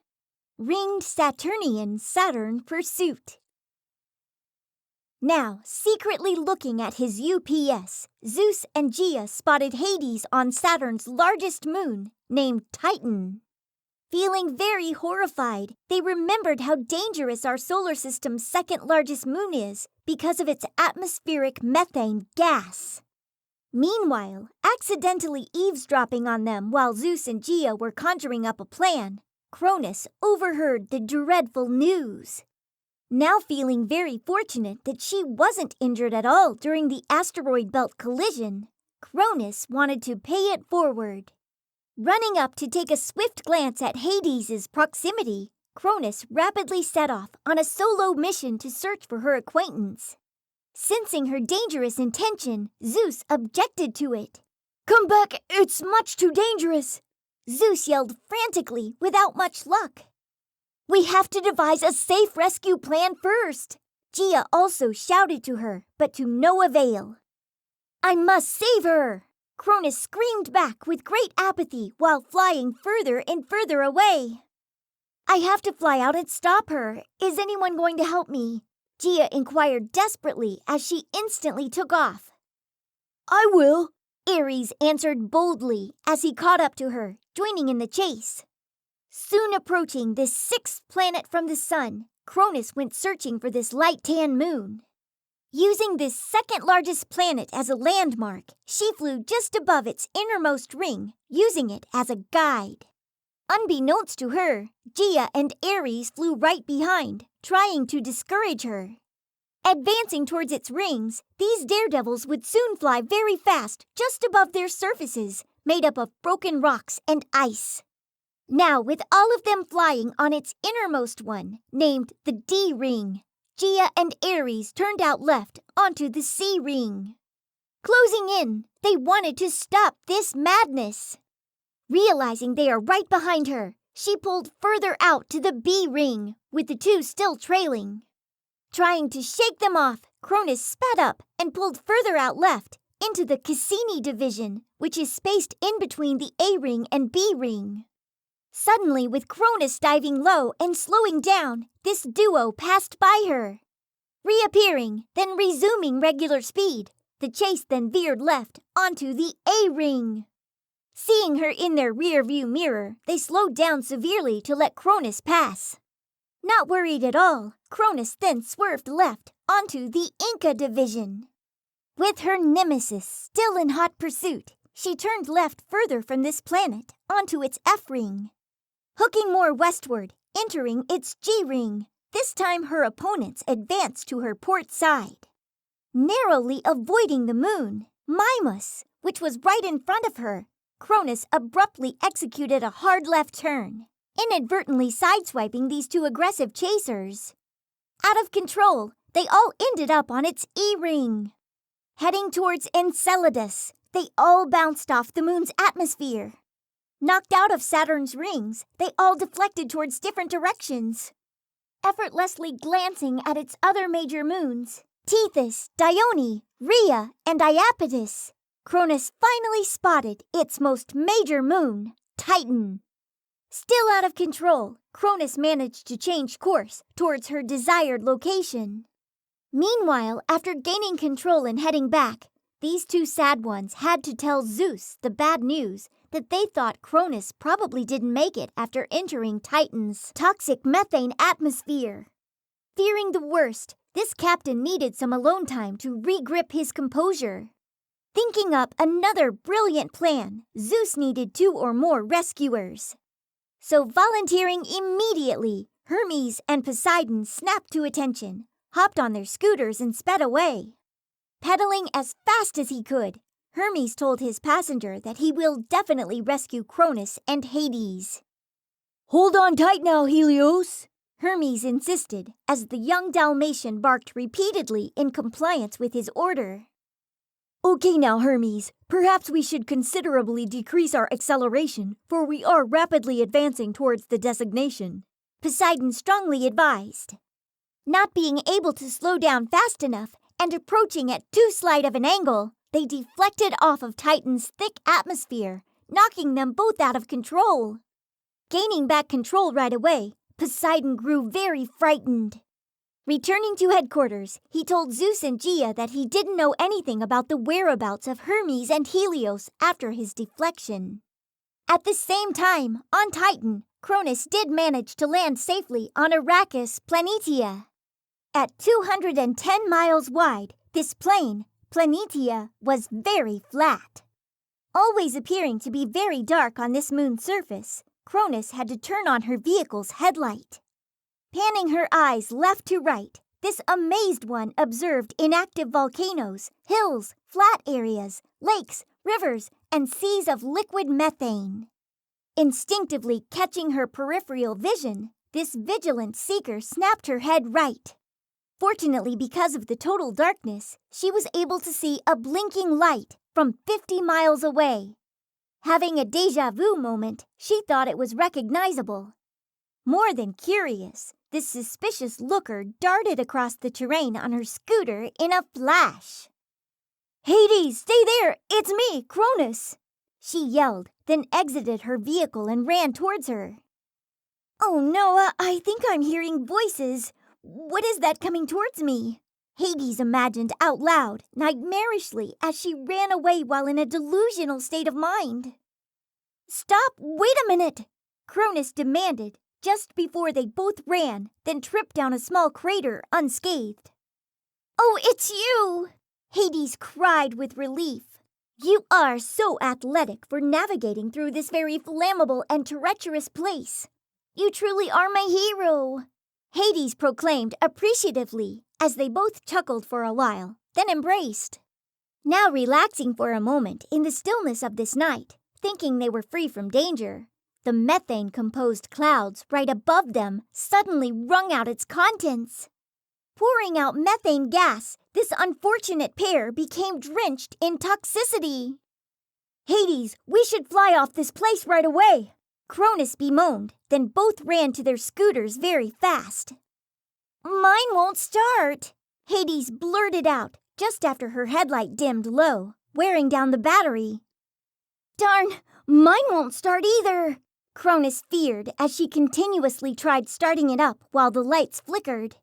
Ringed Saturnian Saturn Pursuit. Now, secretly looking at his UPS, Zeus and Gia spotted Hades on Saturn's largest moon, named Titan. Feeling very horrified, they remembered how dangerous our solar system's second largest moon is because of its atmospheric methane gas. Meanwhile, accidentally eavesdropping on them while Zeus and Gia were conjuring up a plan, Cronus overheard the dreadful news. Now feeling very fortunate that she wasn't injured at all during the asteroid belt collision, Cronus wanted to pay it forward. Running up to take a swift glance at Hades' proximity, Cronus rapidly set off on a solo mission to search for her acquaintance. Sensing her dangerous intention, Zeus objected to it. "Come back, it's much too dangerous," Zeus yelled frantically without much luck. "We have to devise a safe rescue plan first," Gia also shouted to her, but to no avail. "I must save her," Cronus screamed back with great apathy while flying further and further away. "I have to fly out and stop her. Is anyone going to help me?" Gia inquired desperately as she instantly took off. "I will," Ares answered boldly as he caught up to her, joining in the chase. Soon approaching this sixth planet from the sun, Cronus went searching for this light tan moon. Using this second largest planet as a landmark, she flew just above its innermost ring, using it as a guide. Unbeknownst to her, Gia and Ares flew right behind, trying to discourage her. Advancing towards its rings, these daredevils would soon fly very fast just above their surfaces, made up of broken rocks and ice. Now, with all of them flying on its innermost one, named the D-ring, Gia and Ares turned out left onto the C-ring. Closing in, they wanted to stop this madness. Realizing they are right behind her, she pulled further out to the B ring, with the two still trailing. Trying to shake them off, Cronus sped up and pulled further out left into the Cassini division, which is spaced in between the A ring and B ring. Suddenly, with Cronus diving low and slowing down, this duo passed by her. Reappearing, then resuming regular speed, the chase then veered left onto the A ring. Seeing her in their rear-view mirror, they slowed down severely to let Cronus pass. Not worried at all, Cronus then swerved left onto the Inca division. With her nemesis still in hot pursuit, she turned left further from this planet onto its F ring. Hooking more westward, entering its G ring, this time her opponents advanced to her port side. Narrowly avoiding the moon, Mimas, which was right in front of her, Cronus abruptly executed a hard left turn, inadvertently sideswiping these two aggressive chasers. Out of control, they all ended up on its E ring. Heading towards Enceladus, they all bounced off the moon's atmosphere. Knocked out of Saturn's rings, they all deflected towards different directions. Effortlessly glancing at its other major moons, Tethys, Dione, Rhea, and Iapetus, Cronus finally spotted its most major moon, Titan. Still out of control, Cronus managed to change course towards her desired location. Meanwhile, after gaining control and heading back, these two sad ones had to tell Zeus the bad news that they thought Cronus probably didn't make it after entering Titan's toxic methane atmosphere. Fearing the worst, this captain needed some alone time to regrip his composure. Thinking up another brilliant plan, Zeus needed 2 or more rescuers. So volunteering immediately, Hermes and Poseidon snapped to attention, hopped on their scooters and sped away. Pedaling as fast as he could, Hermes told his passenger that he will definitely rescue Cronus and Hades. Hold on tight now, Helios, Hermes insisted as the young Dalmatian barked repeatedly in compliance with his order. Okay now, Hermes, perhaps we should considerably decrease our acceleration, for we are rapidly advancing towards the designation, Poseidon strongly advised. Not being able to slow down fast enough and approaching at too slight of an angle, they deflected off of Titan's thick atmosphere, knocking them both out of control. Gaining back control right away, Poseidon grew very frightened. Returning to headquarters, he told Zeus and Gaia that he didn't know anything about the whereabouts of Hermes and Helios after his deflection. At the same time, on Titan, Cronus did manage to land safely on Arrakis Planitia. At 210 miles wide, this plane, Planitia, was very flat. Always appearing to be very dark on this moon's surface, Cronus had to turn on her vehicle's headlight. Panning her eyes left to right, this amazed one observed inactive volcanoes, hills, flat areas, lakes, rivers, and seas of liquid methane. Instinctively catching her peripheral vision, this vigilant seeker snapped her head right. Fortunately, because of the total darkness, she was able to see a blinking light from 50 miles away. Having a déjà vu moment, she thought it was recognizable. More than curious, this suspicious looker darted across the terrain on her scooter in a flash. Hades, stay there! It's me, Cronus! She yelled, then exited her vehicle and ran towards her. Oh no, I think I'm hearing voices. What is that coming towards me? Hades imagined out loud, nightmarishly, as she ran away while in a delusional state of mind. Stop! Wait a minute! Cronus demanded, just before they both ran, then tripped down a small crater unscathed. Oh, it's you! Hades cried with relief. You are so athletic for navigating through this very flammable and treacherous place. You truly are my hero, Hades proclaimed appreciatively as they both chuckled for a while, then embraced. Now relaxing for a moment in the stillness of this night, thinking they were free from danger, the methane-composed clouds right above them suddenly wrung out its contents. Pouring out methane gas, this unfortunate pair became drenched in toxicity. Hades, we should fly off this place right away, Cronus bemoaned, then both ran to their scooters very fast. Mine won't start, Hades blurted out just after her headlight dimmed low, wearing down the battery. Darn, mine won't start either, Cronus feared as she continuously tried starting it up while the lights flickered.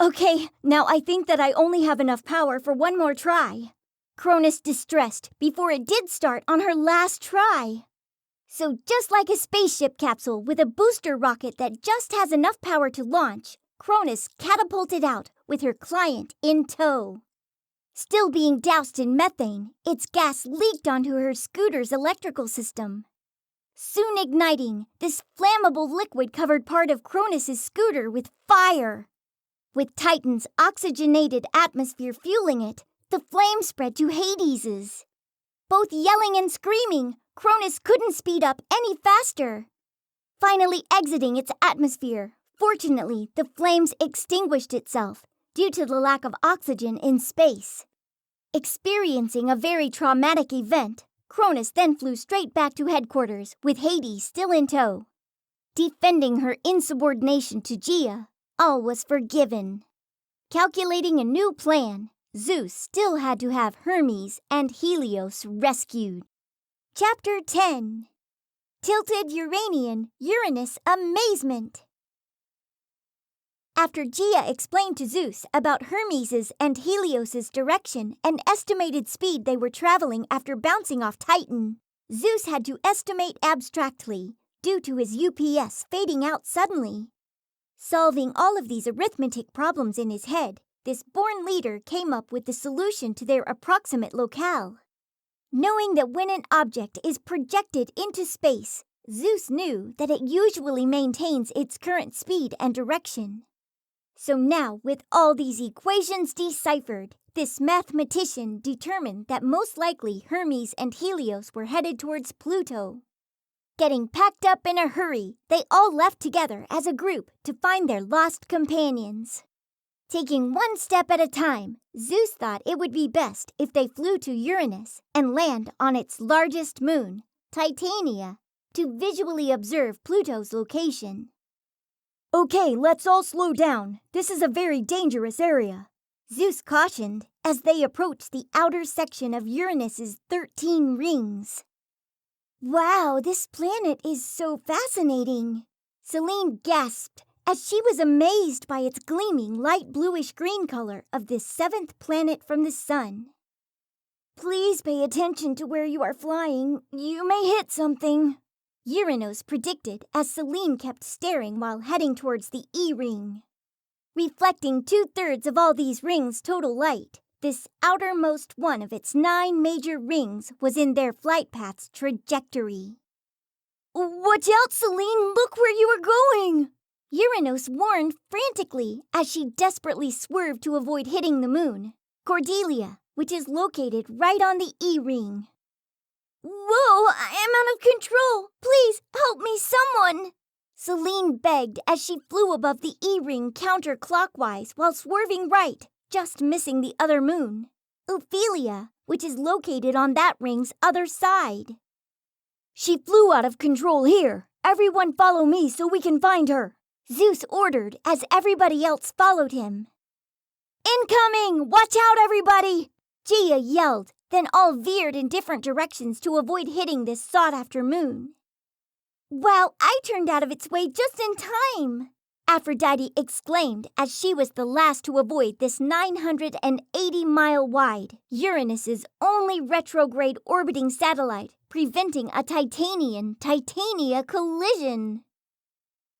Okay, now I think that I only have enough power for one more try, Cronus distressed before it did start on her last try. So just like a spaceship capsule with a booster rocket that just has enough power to launch, Cronus catapulted out with her client in tow. Still being doused in methane, its gas leaked onto her scooter's electrical system. Soon igniting, this flammable liquid covered part of Cronus's scooter with fire. With Titan's oxygenated atmosphere fueling it, the flame spread to Hades's. Both yelling and screaming, Cronus couldn't speed up any faster. Finally exiting its atmosphere, fortunately, the flames extinguished itself due to the lack of oxygen in space. Experiencing a very traumatic event, Cronus then flew straight back to headquarters with Hades still in tow. Defending her insubordination to Gaia, all was forgiven. Calculating a new plan, Zeus still had to have Hermes and Helios rescued. Chapter 10. Tilted Uranian Uranus Amazement. After Gaia explained to Zeus about Hermes's and Helios's direction and estimated speed they were traveling after bouncing off Titan, Zeus had to estimate abstractly due to his UPS fading out suddenly. Solving all of these arithmetic problems in his head, this born leader came up with the solution to their approximate locale. Knowing that when an object is projected into space, Zeus knew that it usually maintains its current speed and direction. So now, with all these equations deciphered, this mathematician determined that most likely Hermes and Helios were headed towards Pluto. Getting packed up in a hurry, they all left together as a group to find their lost companions. Taking one step at a time, Zeus thought it would be best if they flew to Uranus and land on its largest moon, Titania, to visually observe Pluto's location. Okay, let's all slow down. This is a very dangerous area, Zeus cautioned as they approached the outer section of Uranus's 13 rings. Wow, this planet is so fascinating, Selene gasped as she was amazed by its gleaming light bluish-green color of this seventh planet from the sun. Please pay attention to where you are flying. You may hit something, Uranus predicted as Selene kept staring while heading towards the E-ring. Reflecting 2/3 of all these rings' total light, this outermost one of its 9 major rings was in their flight path's trajectory. Watch out, Selene! Look where you are going! Uranus warned frantically as she desperately swerved to avoid hitting the moon, Cordelia, which is located right on the E-ring. Whoa, I am out of control! Please, help me, someone! Selene begged as she flew above the E-ring counterclockwise while swerving right, just missing the other moon, Ophelia, which is located on that ring's other side. She flew out of control here. Everyone follow me so we can find her, Zeus ordered as everybody else followed him. Incoming! Watch out, everybody! Gaia yelled, then all veered in different directions to avoid hitting this sought-after moon. Wow, I turned out of its way just in time, Aphrodite exclaimed as she was the last to avoid this 980-mile-wide Uranus's only retrograde orbiting satellite, preventing a Titania collision.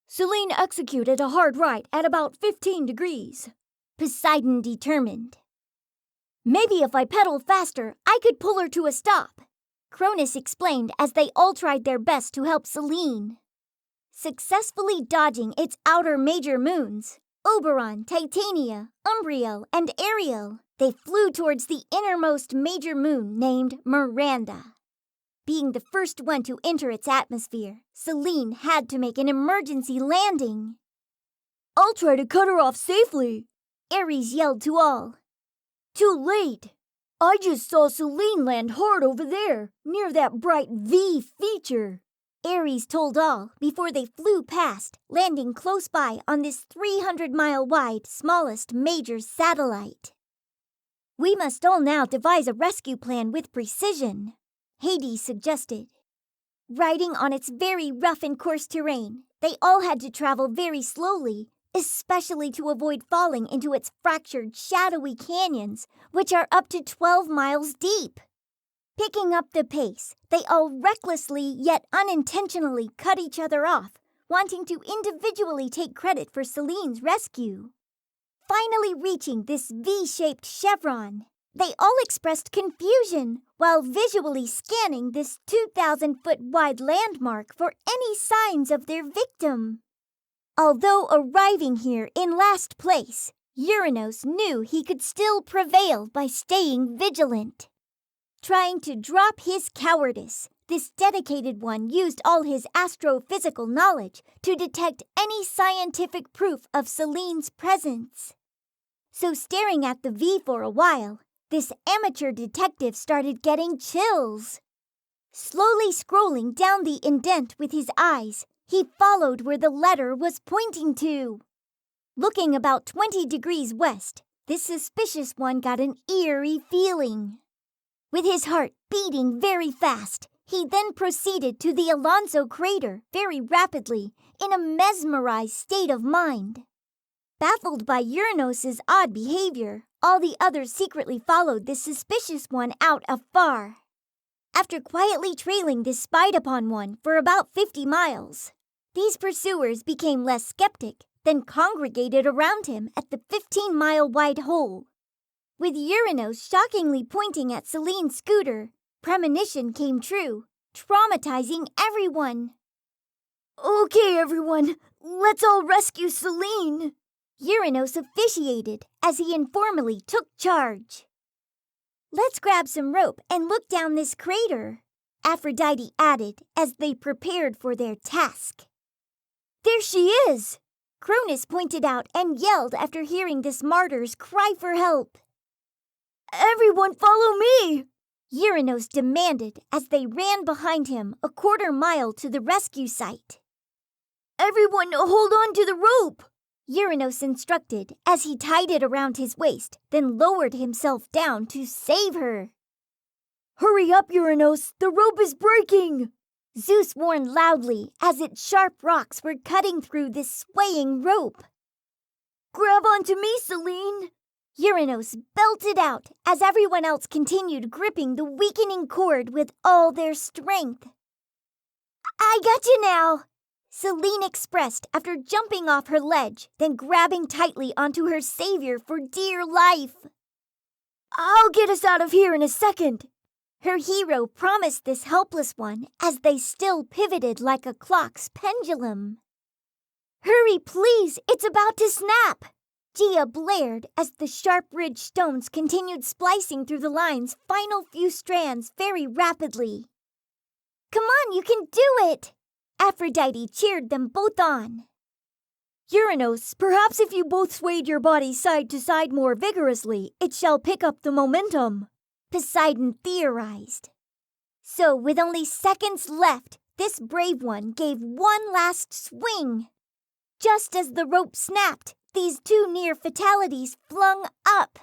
Selene executed a hard right at about 15 degrees, Poseidon determined. Maybe if I pedal faster, I could pull her to a stop, Cronus explained as they all tried their best to help Selene. Successfully dodging its outer major moons, Oberon, Titania, Umbriel, and Ariel, they flew towards the innermost major moon named Miranda. Being the first one to enter its atmosphere, Selene had to make an emergency landing. I'll try to cut her off safely, Ares yelled to all. Too late! I just saw Selene land hard over there, near that bright V feature. Ares told all before they flew past, landing close by on this 300-mile-wide, smallest major satellite. We must all now devise a rescue plan with precision, Hades suggested. Riding on its very rough and coarse terrain, they all had to travel very slowly, especially to avoid falling into its fractured, shadowy canyons, which are up to 12 miles deep. Picking up the pace, they all recklessly yet unintentionally cut each other off, wanting to individually take credit for Selene's rescue. Finally reaching this V-shaped chevron, they all expressed confusion while visually scanning this 2,000-foot-wide landmark for any signs of their victim. Although arriving here in last place, Uranus knew he could still prevail by staying vigilant. Trying to drop his cowardice, this dedicated one used all his astrophysical knowledge to detect any scientific proof of Selene's presence. So staring at the V for a while, this amateur detective started getting chills. Slowly scrolling down the indent with his eyes, he followed where the letter was pointing to. Looking about 20 degrees west, this suspicious one got an eerie feeling. With his heart beating very fast, he then proceeded to the Alonso crater very rapidly in a mesmerized state of mind. Baffled by Uranus's odd behavior, all the others secretly followed this suspicious one out afar. After quietly trailing this spied-upon one for about 50 miles, these pursuers became less skeptic, then congregated around him at the 15-mile-wide hole. With Uranus shockingly pointing at Selene's scooter, premonition came true, traumatizing everyone. Okay, everyone, let's all rescue Selene. Uranus officiated as he informally took charge. Let's grab some rope and look down this crater, Aphrodite added as they prepared for their task. There she is! Cronus pointed out and yelled after hearing this martyr's cry for help. Everyone follow me! Uranus demanded as they ran behind him a quarter-mile to the rescue site. Everyone hold on to the rope! Uranus instructed as he tied it around his waist, then lowered himself down to save her. Hurry up, Uranus! The rope is breaking! Zeus warned loudly as its sharp rocks were cutting through this swaying rope. Grab onto me, Selene! Uranus belted out as everyone else continued gripping the weakening cord with all their strength. I got you now, Selene expressed after jumping off her ledge, then grabbing tightly onto her savior for dear life. I'll get us out of here in a second. Her hero promised this helpless one as they still pivoted like a clock's pendulum. Hurry, please, it's about to snap! Gia blared as the sharp-ridged stones continued splicing through the line's final few strands very rapidly. Come on, you can do it! Aphrodite cheered them both on. Uranus, perhaps if you both swayed your bodies side to side more vigorously, it shall pick up the momentum, Poseidon theorized. So, with only seconds left, this brave one gave one last swing. Just as the rope snapped, these two near fatalities flung up.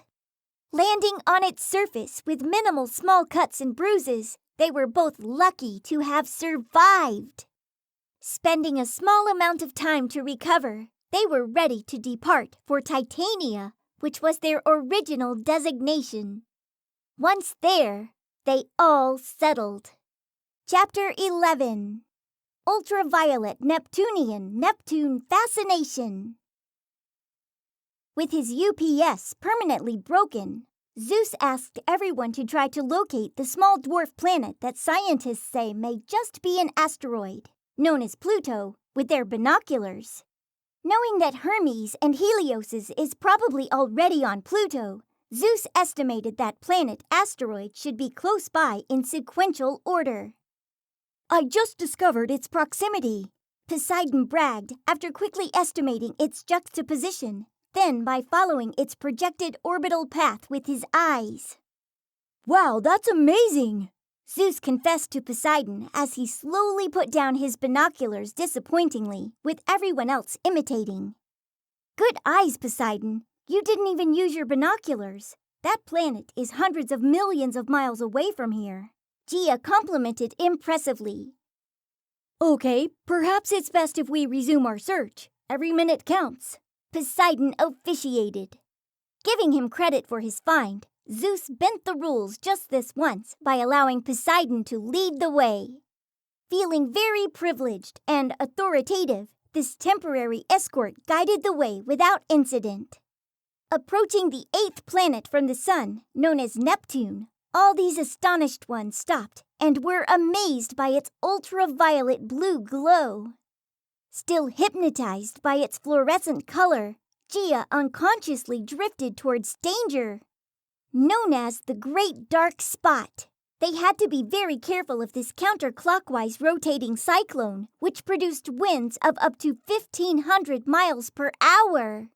Landing on its surface with minimal small cuts and bruises, they were both lucky to have survived. Spending a small amount of time to recover, they were ready to depart for Titania, which was their original designation. Once there, they all settled. Chapter 11. Ultraviolet Neptune Fascination. With his UPS permanently broken, Zeus asked everyone to try to locate the small dwarf planet that scientists say may just be an asteroid, known as Pluto, with their binoculars. Knowing that Hermes and Helios's is probably already on Pluto, Zeus estimated that planet asteroid should be close by in sequential order. I just discovered its proximity, Poseidon bragged after quickly estimating its juxtaposition, then by following its projected orbital path with his eyes. Wow, that's amazing! Zeus confessed to Poseidon as he slowly put down his binoculars disappointingly, with everyone else imitating. Good eyes, Poseidon. You didn't even use your binoculars. That planet is hundreds of millions of miles away from here. Gia complimented impressively. Okay, perhaps it's best if we resume our search. Every minute counts. Poseidon officiated. Giving him credit for his find, Zeus bent the rules just this once by allowing Poseidon to lead the way. Feeling very privileged and authoritative, this temporary escort guided the way without incident. Approaching the 8th planet from the sun, known as Neptune, all these astonished ones stopped and were amazed by its ultraviolet blue glow. Still hypnotized by its fluorescent color, Gia unconsciously drifted towards danger. Known as the Great Dark Spot, they had to be very careful of this counterclockwise rotating cyclone, which produced winds of up to 1,500 miles per hour.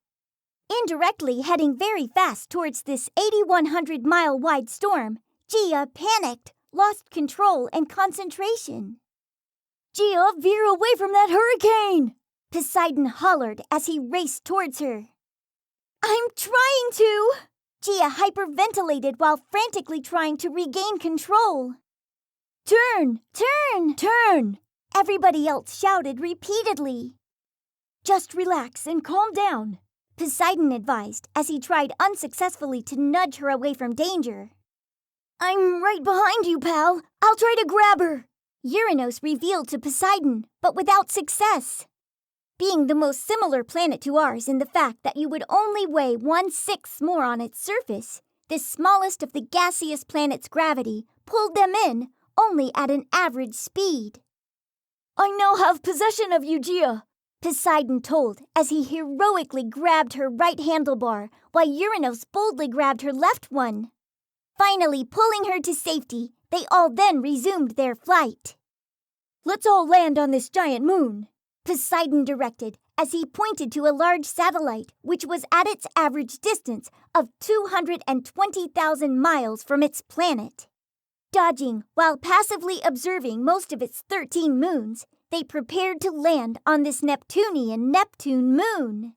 Indirectly heading very fast towards this 8,100-mile-wide storm, Gia panicked, lost control and concentration. Gia, veer away from that hurricane! Poseidon hollered as he raced towards her. I'm trying to! Gia hyperventilated while frantically trying to regain control. Turn! Turn! Turn! Everybody else shouted repeatedly. Just relax and calm down, Poseidon advised as he tried unsuccessfully to nudge her away from danger. I'm right behind you, pal. I'll try to grab her. Uranus revealed to Poseidon, but without success. Being the most similar planet to ours in the fact that you would only weigh 1/6 more on its surface, this smallest of the gaseous planet's gravity pulled them in only at an average speed. I now have possession of you, Gia, Poseidon told as he heroically grabbed her right handlebar while Uranus boldly grabbed her left one. Finally pulling her to safety, they all then resumed their flight. Let's all land on this giant moon, Poseidon directed as he pointed to a large satellite which was at its average distance of 220,000 miles from its planet. Dodging while passively observing most of its 13 moons, they prepared to land on this Neptunian Neptune moon.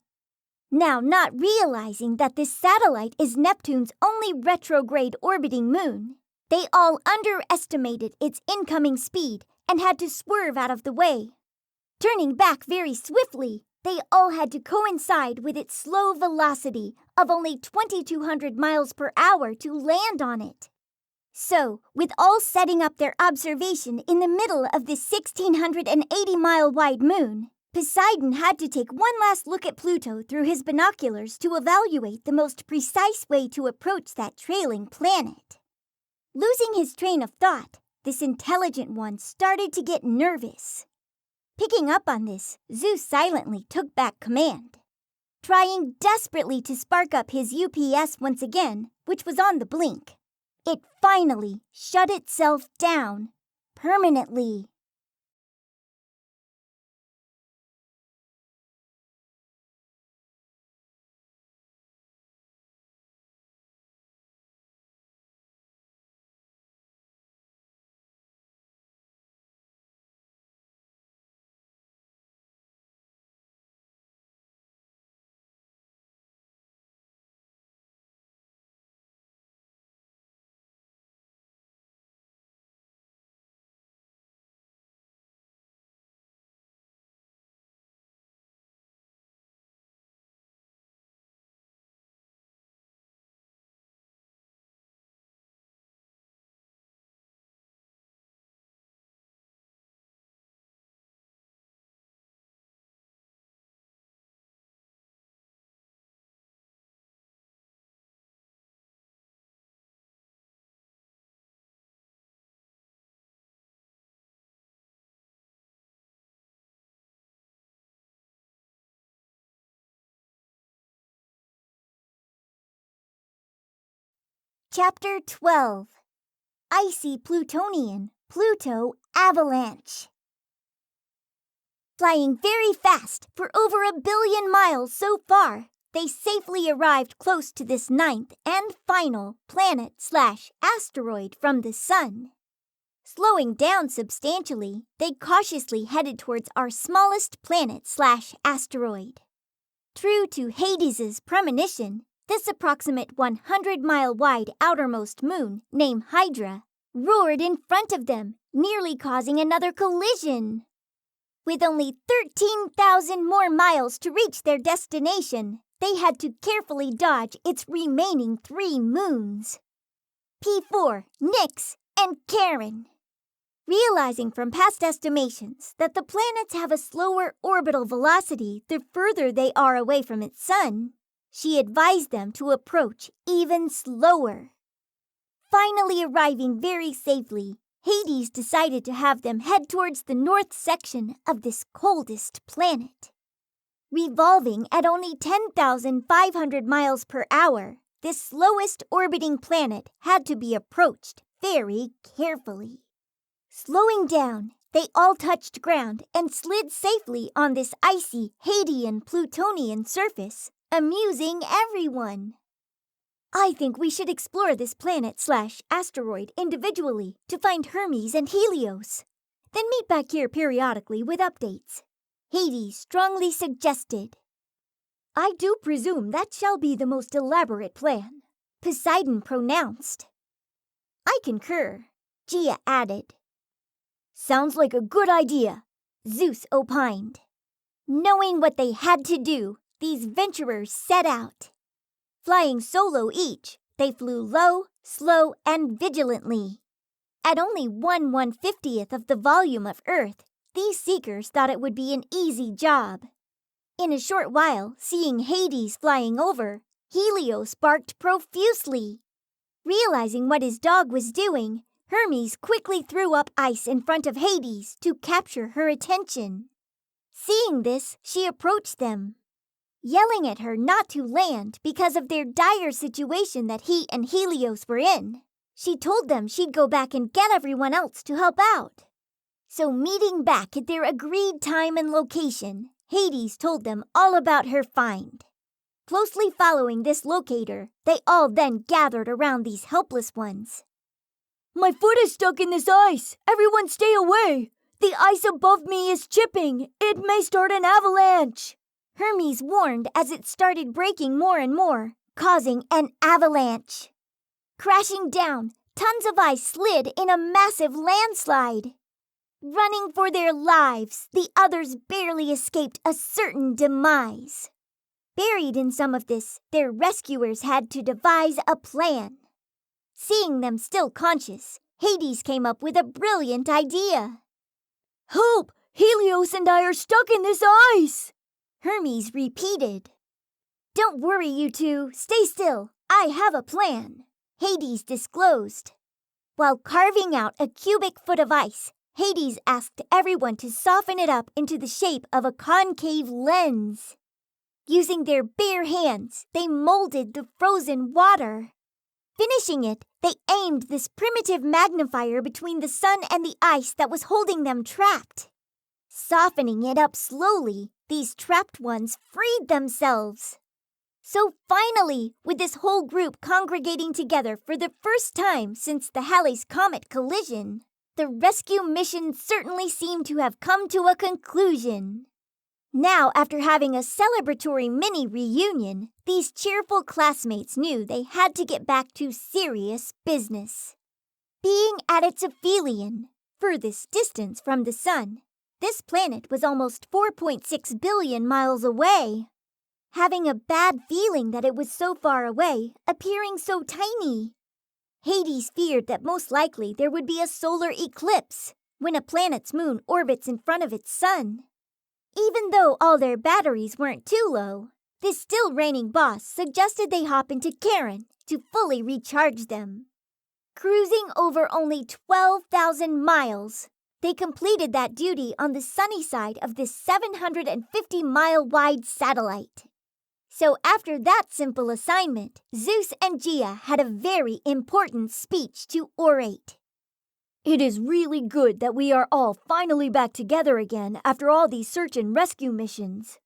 Now not realizing that this satellite is Neptune's only retrograde orbiting moon, they all underestimated its incoming speed and had to swerve out of the way. Turning back very swiftly, they all had to coincide with its slow velocity of only 2,200 miles per hour to land on it. So, with all setting up their observation in the middle of this 1,680-mile-wide moon, Poseidon had to take one last look at Pluto through his binoculars to evaluate the most precise way to approach that trailing planet. Losing his train of thought, this intelligent one started to get nervous. Picking up on this, Zeus silently took back command. Trying desperately to spark up his UPS once again, which was on the blink, it finally shut itself down permanently. Chapter 12. Icy Plutonian Pluto Avalanche. Flying very fast for over 1 billion miles so far, they safely arrived close to this ninth and final planet/asteroid from the Sun. Slowing down substantially, they cautiously headed towards our smallest planet/asteroid. True to Hades's premonition, this approximate 100-mile-wide outermost moon, named Hydra, roared in front of them, nearly causing another collision. With only 13,000 more miles to reach their destination, they had to carefully dodge its remaining 3 moons. P4, Nyx, and Charon. Realizing from past estimations that the planets have a slower orbital velocity the further they are away from its sun, she advised them to approach even slower. Finally arriving very safely, Hades decided to have them head towards the north section of this coldest planet. Revolving at only 10,500 miles per hour, this slowest orbiting planet had to be approached very carefully. Slowing down, they all touched ground and slid safely on this icy Hadean-Plutonian surface, amusing everyone. I think we should explore this planet/asteroid individually to find Hermes and Helios, then meet back here periodically with updates. Hades strongly suggested. I do presume that shall be the most elaborate plan, Poseidon pronounced. I concur, Gia added. Sounds like a good idea, Zeus opined. Knowing what they had to do, these venturers set out. Flying solo each, they flew low, slow, and vigilantly. At only 1/150th of the volume of Earth, these seekers thought it would be an easy job. In a short while, seeing Hades flying over, Helios barked profusely. Realizing what his dog was doing, Hermes quickly threw up ice in front of Hades to capture her attention. Seeing this, she approached them, yelling at her not to land because of their dire situation that he and Helios were in. She told them she'd go back and get everyone else to help out. So meeting back at their agreed time and location, Hades told them all about her find. Closely following this locator, they all then gathered around these helpless ones. My foot is stuck in this ice. Everyone stay away. The ice above me is chipping. It may start an avalanche. Hermes warned as it started breaking more and more, causing an avalanche. Crashing down, tons of ice slid in a massive landslide. Running for their lives, the others barely escaped a certain demise. Buried in some of this, their rescuers had to devise a plan. Seeing them still conscious, Hades came up with a brilliant idea. Help! Helios and I are stuck in this ice! Hermes repeated. Don't worry, you two. Stay still. I have a plan, Hades disclosed. While carving out a cubic foot of ice, Hades asked everyone to soften it up into the shape of a concave lens. Using their bare hands, they molded the frozen water. Finishing it, they aimed this primitive magnifier between the sun and the ice that was holding them trapped. Softening it up slowly, these trapped ones freed themselves. So finally, with this whole group congregating together for the first time since the Halley's Comet collision, the rescue mission certainly seemed to have come to a conclusion. Now, after having a celebratory mini-reunion, these cheerful classmates knew they had to get back to serious business. Being at its aphelion, furthest distance from the sun, this planet was almost 4.6 billion miles away. Having a bad feeling that it was so far away, appearing so tiny. Hades feared that most likely there would be a solar eclipse when a planet's moon orbits in front of its sun. Even though all their batteries weren't too low, this still reigning boss suggested they hop into Charon to fully recharge them. Cruising over only 12,000 miles, they completed that duty on the sunny side of this 750-mile-wide satellite. So after that simple assignment, Zeus and Gia had a very important speech to orate. It is really good that we are all finally back together again after all these search and rescue missions.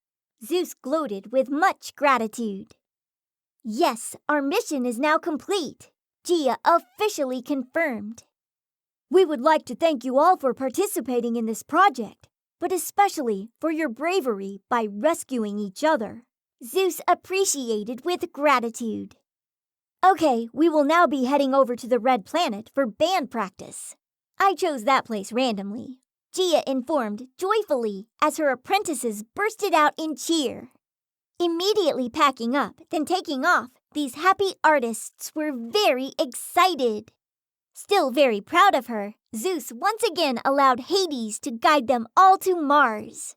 Zeus gloated with much gratitude. Yes, our mission is now complete, Gia officially confirmed. We would like to thank you all for participating in this project, but especially for your bravery by rescuing each other. Zeus appreciated with gratitude. Okay, we will now be heading over to the Red Planet for band practice. I chose that place randomly, Gia informed joyfully as her apprentices bursted out in cheer. Immediately packing up, then taking off, these happy artists were very excited. Still very proud of her, Zeus once again allowed Hades to guide them all to Mars.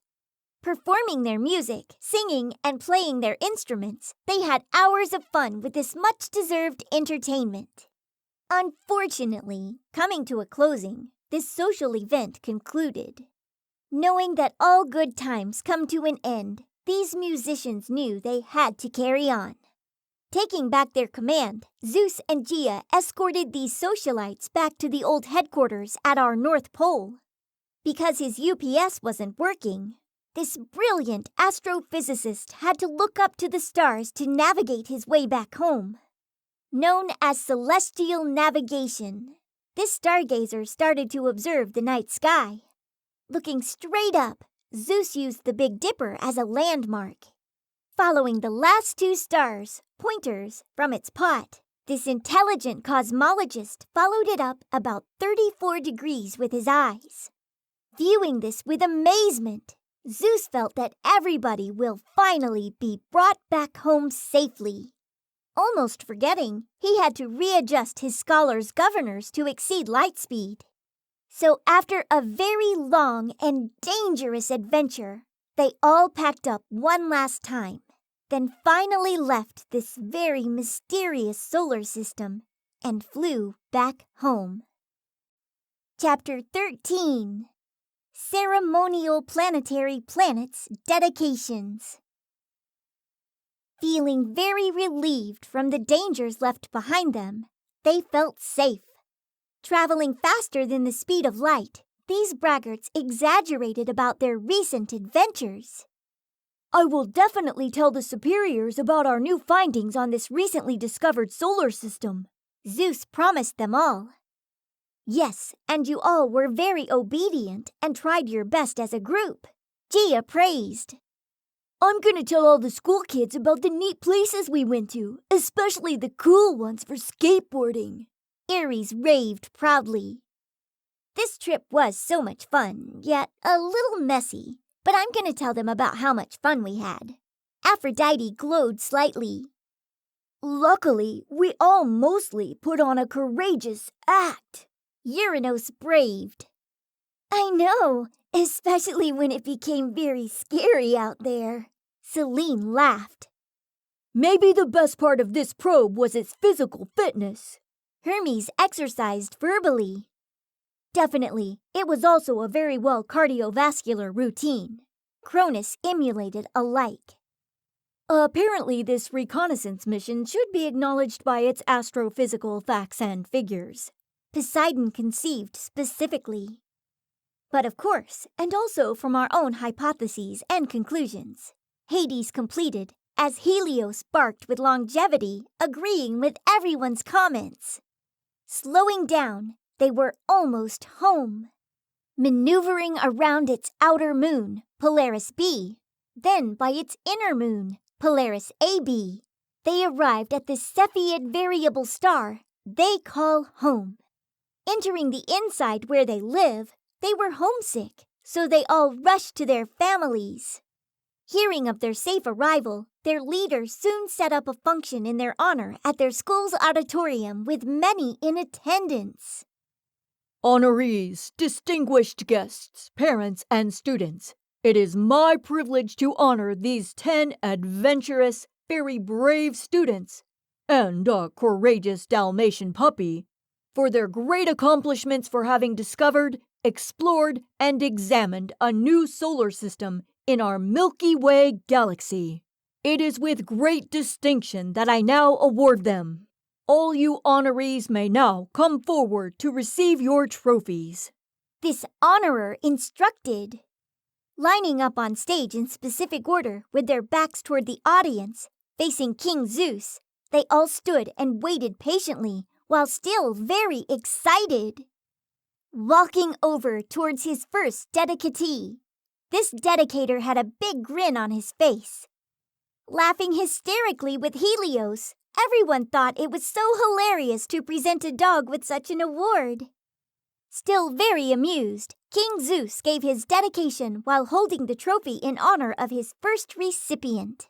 Performing their music, singing, and playing their instruments, they had hours of fun with this much-deserved entertainment. Unfortunately, coming to a closing, this social event concluded. Knowing that all good times come to an end, these musicians knew they had to carry on. Taking back their command, Zeus and Gia escorted these socialites back to the old headquarters at our North Pole. Because his UPS wasn't working, this brilliant astrophysicist had to look up to the stars to navigate his way back home. Known as celestial navigation, this stargazer started to observe the night sky. Looking straight up, Zeus used the Big Dipper as a landmark. Following the last two stars, pointers, from its pot, this intelligent cosmologist followed it up about 34 degrees with his eyes. Viewing this with amazement, Zeus felt that everybody will finally be brought back home safely. Almost forgetting, he had to readjust his scholar's governors to exceed light speed. So after a very long and dangerous adventure, they all packed up one last time, then finally left this very mysterious solar system and flew back home. Chapter 13. Ceremonial Planetary Planets Dedications. Feeling very relieved from the dangers left behind them, they felt safe. Traveling faster than the speed of light, these braggarts exaggerated about their recent adventures. I will definitely tell the superiors about our new findings on this recently discovered solar system, Zeus promised them all. Yes, and you all were very obedient and tried your best as a group, Gia praised. I'm gonna tell all the school kids about the neat places we went to, especially the cool ones for skateboarding, Ares raved proudly. This trip was so much fun, yet a little messy, but I'm gonna tell them about how much fun we had. Aphrodite glowed slightly. Luckily, we all mostly put on a courageous act, Uranus braved. I know, especially when it became very scary out there, Selene laughed. Maybe the best part of this probe was its physical fitness, Hermes exercised verbally. Definitely, it was also a very well cardiovascular routine, Cronus emulated alike. Apparently, this reconnaissance mission should be acknowledged by its astrophysical facts and figures, Poseidon conceived specifically. But of course, and also from our own hypotheses and conclusions, Hades completed, as Helios barked with longevity, agreeing with everyone's comments. Slowing down, they were almost home. Maneuvering around its outer moon, Polaris B, then by its inner moon, Polaris AB, they arrived at the Cepheid variable star they call home. Entering the inside where they live, they were homesick, so they all rushed to their families. Hearing of their safe arrival, their leader soon set up a function in their honor at their school's auditorium with many in attendance. Honorees, distinguished guests, parents, and students, it is my privilege to honor these 10 adventurous, very brave students and a courageous Dalmatian puppy for their great accomplishments for having discovered, explored, and examined a new solar system in our Milky Way galaxy. It is with great distinction that I now award them. All you honorees may now come forward to receive your trophies. This honorer instructed. Lining up on stage in specific order with their backs toward the audience, facing King Zeus, they all stood and waited patiently while still very excited. Walking over towards his first dedicatee, this dedicator had a big grin on his face. Laughing hysterically with Helios, everyone thought it was so hilarious to present a dog with such an award. Still very amused, King Zeus gave his dedication while holding the trophy in honor of his first recipient.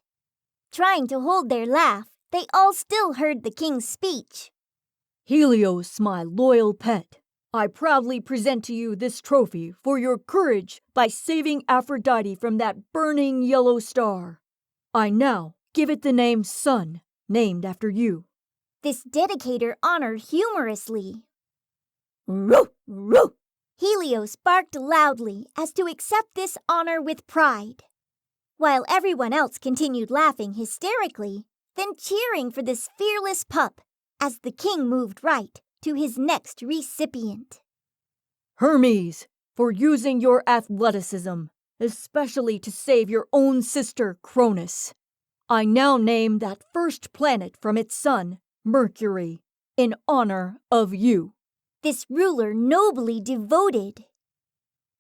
Trying to hold their laugh, they all still heard the king's speech. Helios, my loyal pet, I proudly present to you this trophy for your courage by saving Aphrodite from that burning yellow star. I now give it the name Sun, named after you. This dedicator honored humorously. Roo, roo. Helios barked loudly as to accept this honor with pride, while everyone else continued laughing hysterically, then cheering for this fearless pup as the king moved right to his next recipient. Hermes, for using your athleticism, especially to save your own sister Cronus. I now name that first planet from its sun, Mercury, in honor of you. This ruler nobly devoted.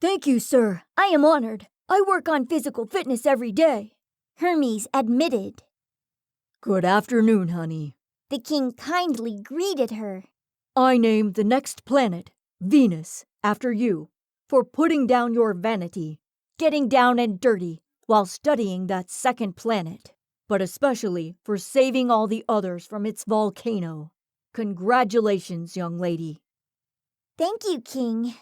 Thank you, sir. I am honored. I work on physical fitness every day, Hermes admitted. Good afternoon, honey. The king kindly greeted her. I name the next planet, Venus, after you, for putting down your vanity, getting down and dirty while studying that second planet, but especially for saving all the others from its volcano. Congratulations, young lady. Thank you, King.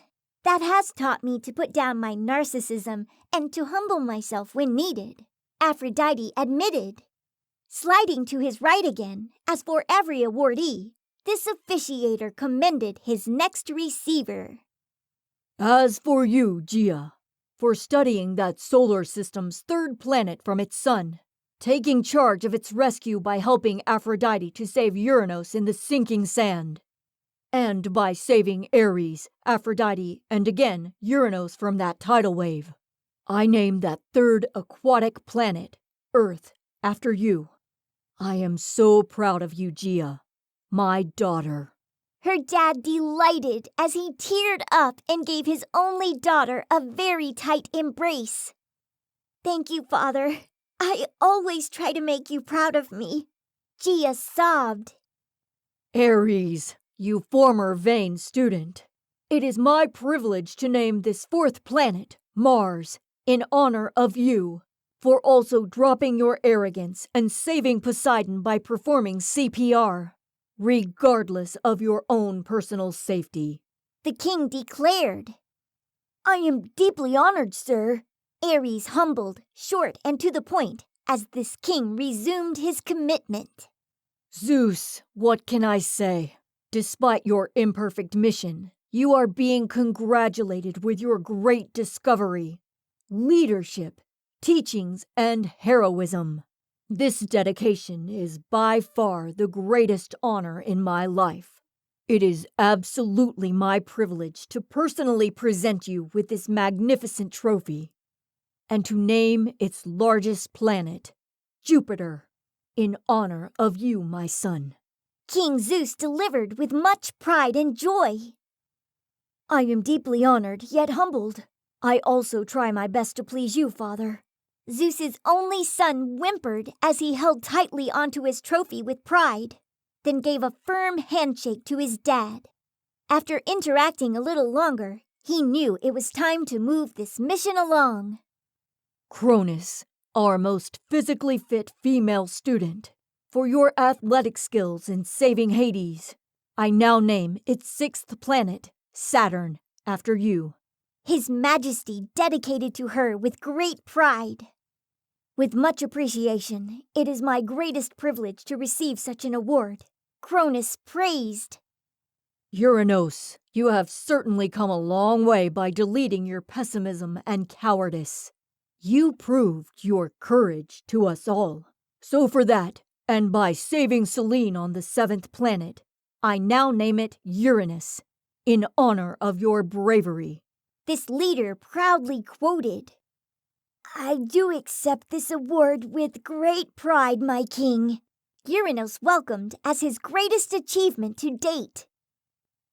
That has taught me to put down my narcissism and to humble myself when needed, Aphrodite admitted. Sliding to his right again, as for every awardee, this officiator commended his next receiver. As for you, Gia, for studying that solar system's third planet from its sun, taking charge of its rescue by helping Aphrodite to save Uranus in the sinking sand, and by saving Ares, Aphrodite, and again Uranus from that tidal wave. I name that third aquatic planet, Earth, after you. I am so proud of you, Gia, my daughter. Her dad delighted as he teared up and gave his only daughter a very tight embrace. Thank you, Father. I always try to make you proud of me. Gia sobbed. Ares, you former vain student. It is my privilege to name this fourth planet, Mars, in honor of you, for also dropping your arrogance and saving Poseidon by performing CPR, regardless of your own personal safety. The king declared. I am deeply honored, sir. Ares humbled, short and to the point, as this king resumed his commitment. Zeus, what can I say? Despite your imperfect mission, you are being congratulated with your great discovery, leadership, teachings, and heroism. This dedication is by far the greatest honor in my life. It is absolutely my privilege to personally present you with this magnificent trophy, and to name its largest planet, Jupiter, in honor of you, my son. King Zeus delivered with much pride and joy. I am deeply honored, yet humbled. I also try my best to please you, Father. Zeus's only son whimpered as he held tightly onto his trophy with pride, then gave a firm handshake to his dad. After interacting a little longer, he knew it was time to move this mission along. Cronus, our most physically fit female student, for your athletic skills in saving Hades, I now name its sixth planet, Saturn, after you. His Majesty dedicated to her with great pride. With much appreciation, it is my greatest privilege to receive such an award, Cronus praised. Uranus, you have certainly come a long way by deleting your pessimism and cowardice. You proved your courage to us all. So for that, and by saving Selene on the seventh planet, I now name it Uranus, in honor of your bravery. This leader proudly quoted. I do accept this award with great pride, my king. Uranus welcomed as his greatest achievement to date.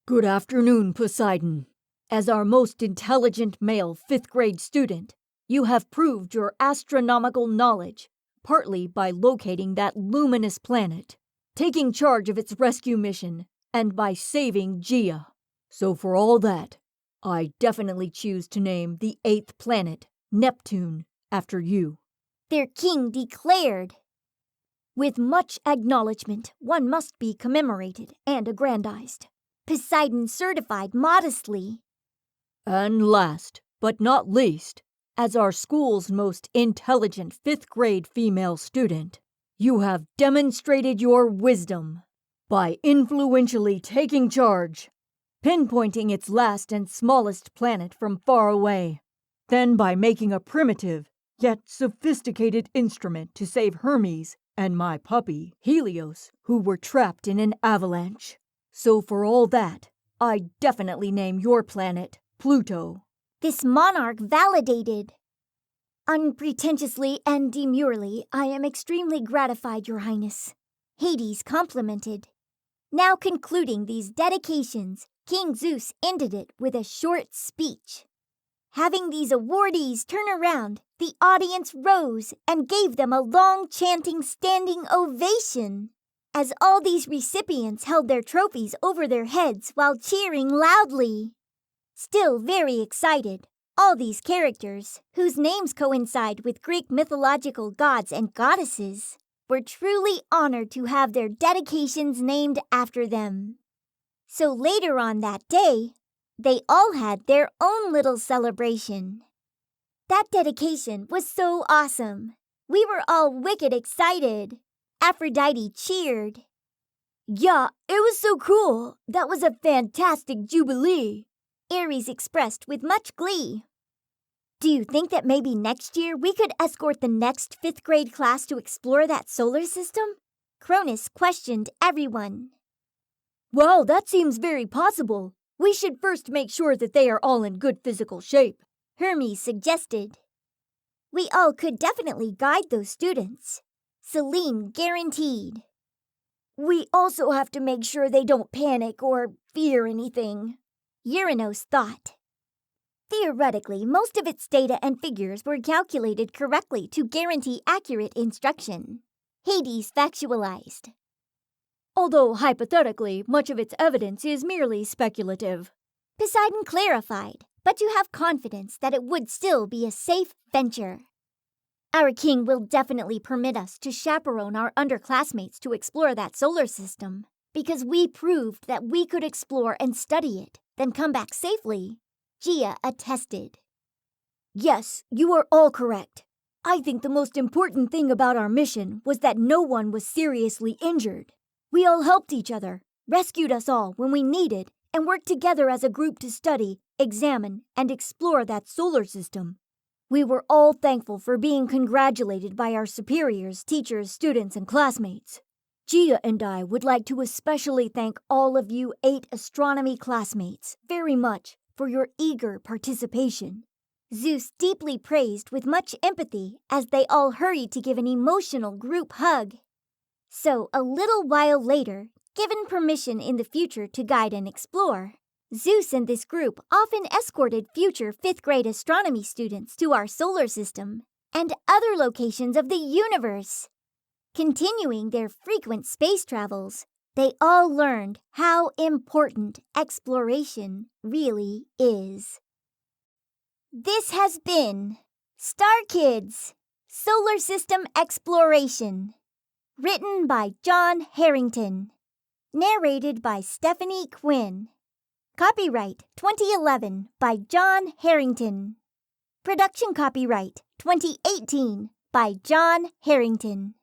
Good afternoon, Poseidon. As our most intelligent male 5th grade student, you have proved your astronomical knowledge, partly by locating that luminous planet, taking charge of its rescue mission, and by saving Gaia. So for all that, I definitely choose to name the 8th planet, Neptune, after you. Their king declared. With much acknowledgement, one must be commemorated and aggrandized. Poseidon certified modestly. And last, but not least, as our school's most intelligent 5th grade female student, you have demonstrated your wisdom by influentially taking charge, pinpointing its last and smallest planet from far away, then by making a primitive yet sophisticated instrument to save Hermes and my puppy, Helios, who were trapped in an avalanche. So for all that, I definitely name your planet Pluto. This monarch validated. Unpretentiously and demurely, I am extremely gratified, Your Highness. Hades complimented. Now concluding these dedications, King Zeus ended it with a short speech. Having these awardees turn around, the audience rose and gave them a long chanting standing ovation, as all these recipients held their trophies over their heads while cheering loudly. Still very excited, all these characters, whose names coincide with Greek mythological gods and goddesses, were truly honored to have their dedications named after them. So later on that day, they all had their own little celebration. That dedication was so awesome. We were all wicked excited. Aphrodite cheered. Yeah, it was so cool. That was a fantastic jubilee. Ares expressed with much glee. Do you think that maybe next year we could escort the next 5th grade class to explore that solar system? Cronus questioned everyone. Well, that seems very possible. We should first make sure that they are all in good physical shape, Hermes suggested. We all could definitely guide those students. Selene guaranteed. We also have to make sure they don't panic or fear anything, Uranus thought. Theoretically, most of its data and figures were calculated correctly to guarantee accurate instruction. Hades factualized. Although hypothetically, much of its evidence is merely speculative. Poseidon clarified, but to have confidence that it would still be a safe venture. Our king will definitely permit us to chaperone our underclassmates to explore that solar system, because we proved that we could explore and study it, then come back safely, Gaia attested. Yes, you are all correct. I think the most important thing about our mission was that no one was seriously injured. We all helped each other, rescued us all when we needed, and worked together as a group to study, examine, and explore that solar system. We were all thankful for being congratulated by our superiors, teachers, students, and classmates. Gaia and I would like to especially thank all of you 8 astronomy classmates very much for your eager participation. Zeus deeply praised with much empathy as they all hurried to give an emotional group hug. So a little while later, given permission in the future to guide and explore, Zeus and this group often escorted future 5th grade astronomy students to our solar system and other locations of the universe. Continuing their frequent space travels, they all learned how important exploration really is. This has been Star Kids Solar System Exploration. Written by John Harrington. Narrated by Stephanie Quinn. Copyright 2011 by John Harrington. Production copyright 2018 by John Harrington.